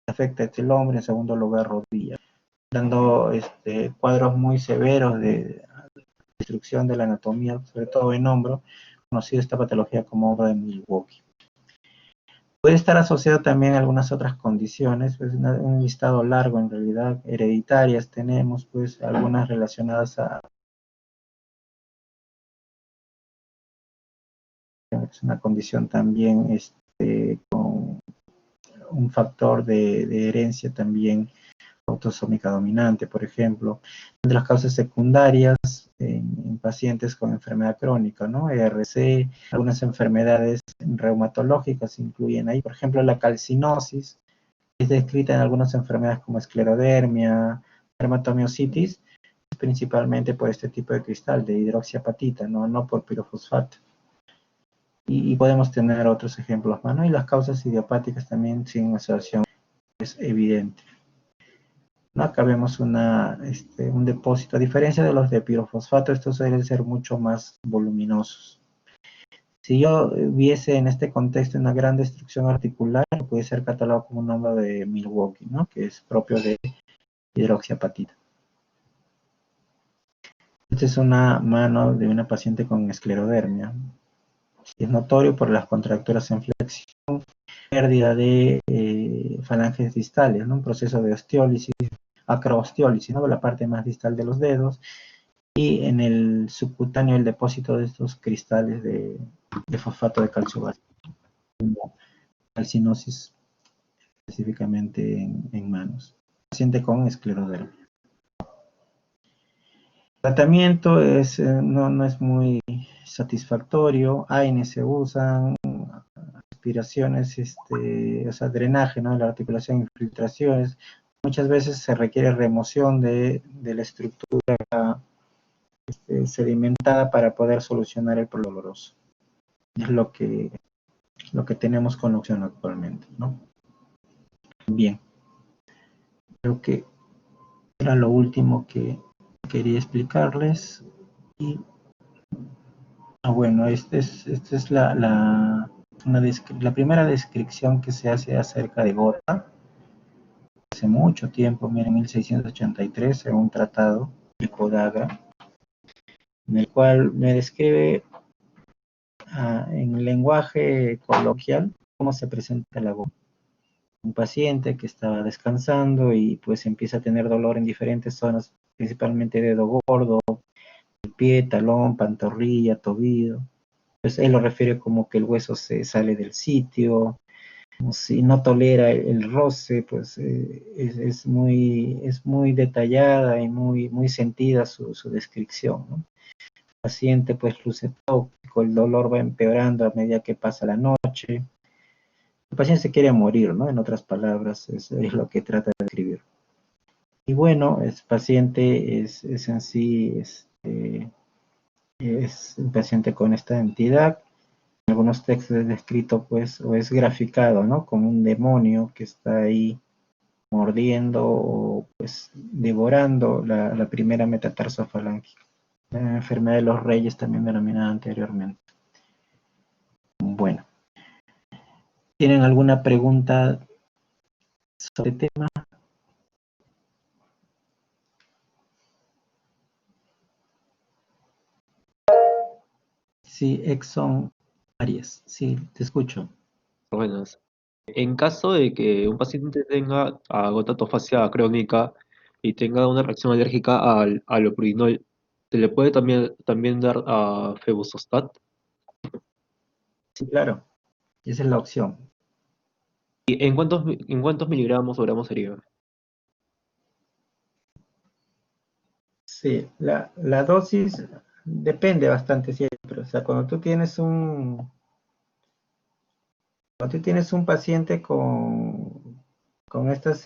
afecta es el hombro, en segundo lugar rodilla, dando cuadros muy severos de destrucción de la anatomía, sobre todo en hombro, conocida esta patología como hombro de Milwaukee. Puede estar asociado también a algunas otras condiciones, pues un listado largo en realidad, hereditarias tenemos, pues algunas relacionadas a es una condición también con un factor de herencia también autosómica dominante, por ejemplo. De las causas secundarias en pacientes con enfermedad crónica, ¿no? ERC, algunas enfermedades reumatológicas incluyen ahí, por ejemplo, la calcinosis, es descrita en algunas enfermedades como esclerodermia, dermatomiositis, principalmente por este tipo de cristal, de hidroxiapatita, no por pirofosfato. Y podemos tener otros ejemplos más, ¿no? Y las causas idiopáticas también sin asociación es evidente. ¿No? Acá vemos un depósito, a diferencia de los de pirofosfato, estos suelen ser mucho más voluminosos. Si yo viese en este contexto una gran destrucción articular, puede ser catalogado como un hombro de Milwaukee, ¿no? Que es propio de hidroxiapatita. Esta es una mano de una paciente con esclerodermia. Es notorio por las contracturas en flexión, pérdida de falanges distales, ¿no? Un proceso de osteólisis, acroosteólisis, ¿no? La parte más distal de los dedos, y en el subcutáneo el depósito de estos cristales de fosfato de calcio básico, calcinosis específicamente en manos. Paciente con esclerodermia. El tratamiento no es muy satisfactorio, AINES se usan, aspiraciones, o sea, drenaje, ¿no? La articulación, infiltraciones. Muchas veces se requiere remoción de la estructura sedimentada para poder solucionar el problema doloroso. Es lo que tenemos con la opción actualmente, ¿no? Bien, creo que Era lo último que quería explicarles. Y bueno, esta es la primera descripción que se hace acerca de Gotha. Hace mucho tiempo, miren, 1683, en un tratado de Kodagra, en el cual me describe en lenguaje coloquial cómo se presenta la gota. Un paciente que estaba descansando y pues empieza a tener dolor en diferentes zonas, principalmente dedo gordo, pie, talón, pantorrilla, tobillo. Pues él lo refiere como que el hueso se sale del sitio, como si no tolera el roce, pues es muy detallada y muy sentida su descripción, ¿no? El paciente pues luce tóxico, el dolor va empeorando a medida que pasa la noche. El paciente se quiere morir, ¿no? En otras palabras, es lo que trata de escribir. Y bueno, el paciente es en sí, es un paciente con esta entidad. En algunos textos es descrito, pues, o es graficado, ¿no? Como un demonio que está ahí mordiendo o, pues, devorando la primera metatarsofalange. La enfermedad de los reyes también denominada anteriormente. Bueno, ¿tienen alguna pregunta sobre el tema? Sí, Exxon Aries, sí, te escucho. Buenas. En caso de que un paciente tenga agotatofasia crónica y tenga una reacción alérgica al allopurinol, ¿se le puede también dar a febuxostat? Sí, claro, esa es la opción. ¿Y en cuántos miligramos o gramos sería? Sí, la dosis depende bastante siempre. O sea, cuando tú tienes un paciente con estas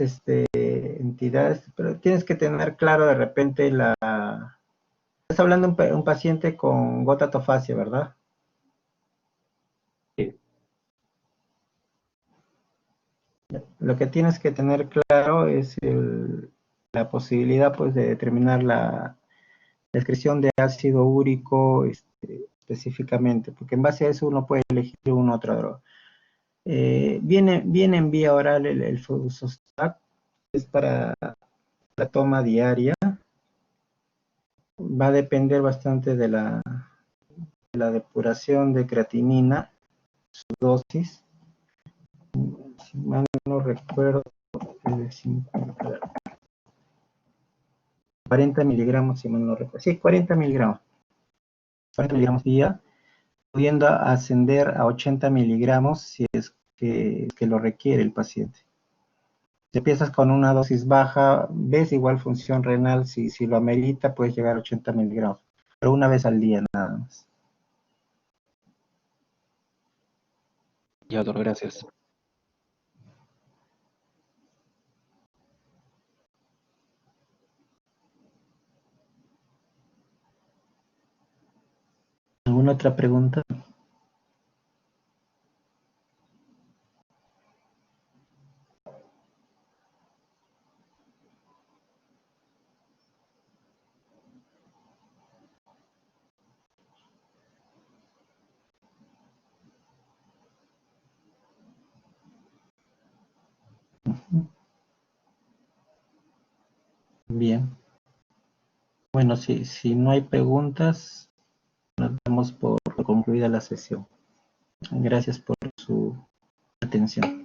entidades, pero tienes que tener claro de repente Estás hablando de un paciente con gota tofacia, ¿verdad? Sí. Lo que tienes que tener claro es la posibilidad, pues, de determinar la excreción de ácido úrico específicamente, porque en base a eso uno puede elegir una u otra droga. Viene en vía oral el Febuxostat, es para la toma diaria. Va a depender bastante de la depuración de creatinina, su dosis. Si mal no recuerdo, es de 40 miligramos, si mal no recuerdo. Sí, 40 miligramos. 40 miligramos día, pudiendo ascender a 80 miligramos si es que lo requiere el paciente. Si empiezas con una dosis baja, ves igual función renal, si lo amerita, puedes llegar a 80 miligramos, pero una vez al día nada más. Ya, doctor, gracias. ¿Alguna otra pregunta? Bien. Bueno, si no hay preguntas, nos damos por concluida la sesión. Gracias por su atención.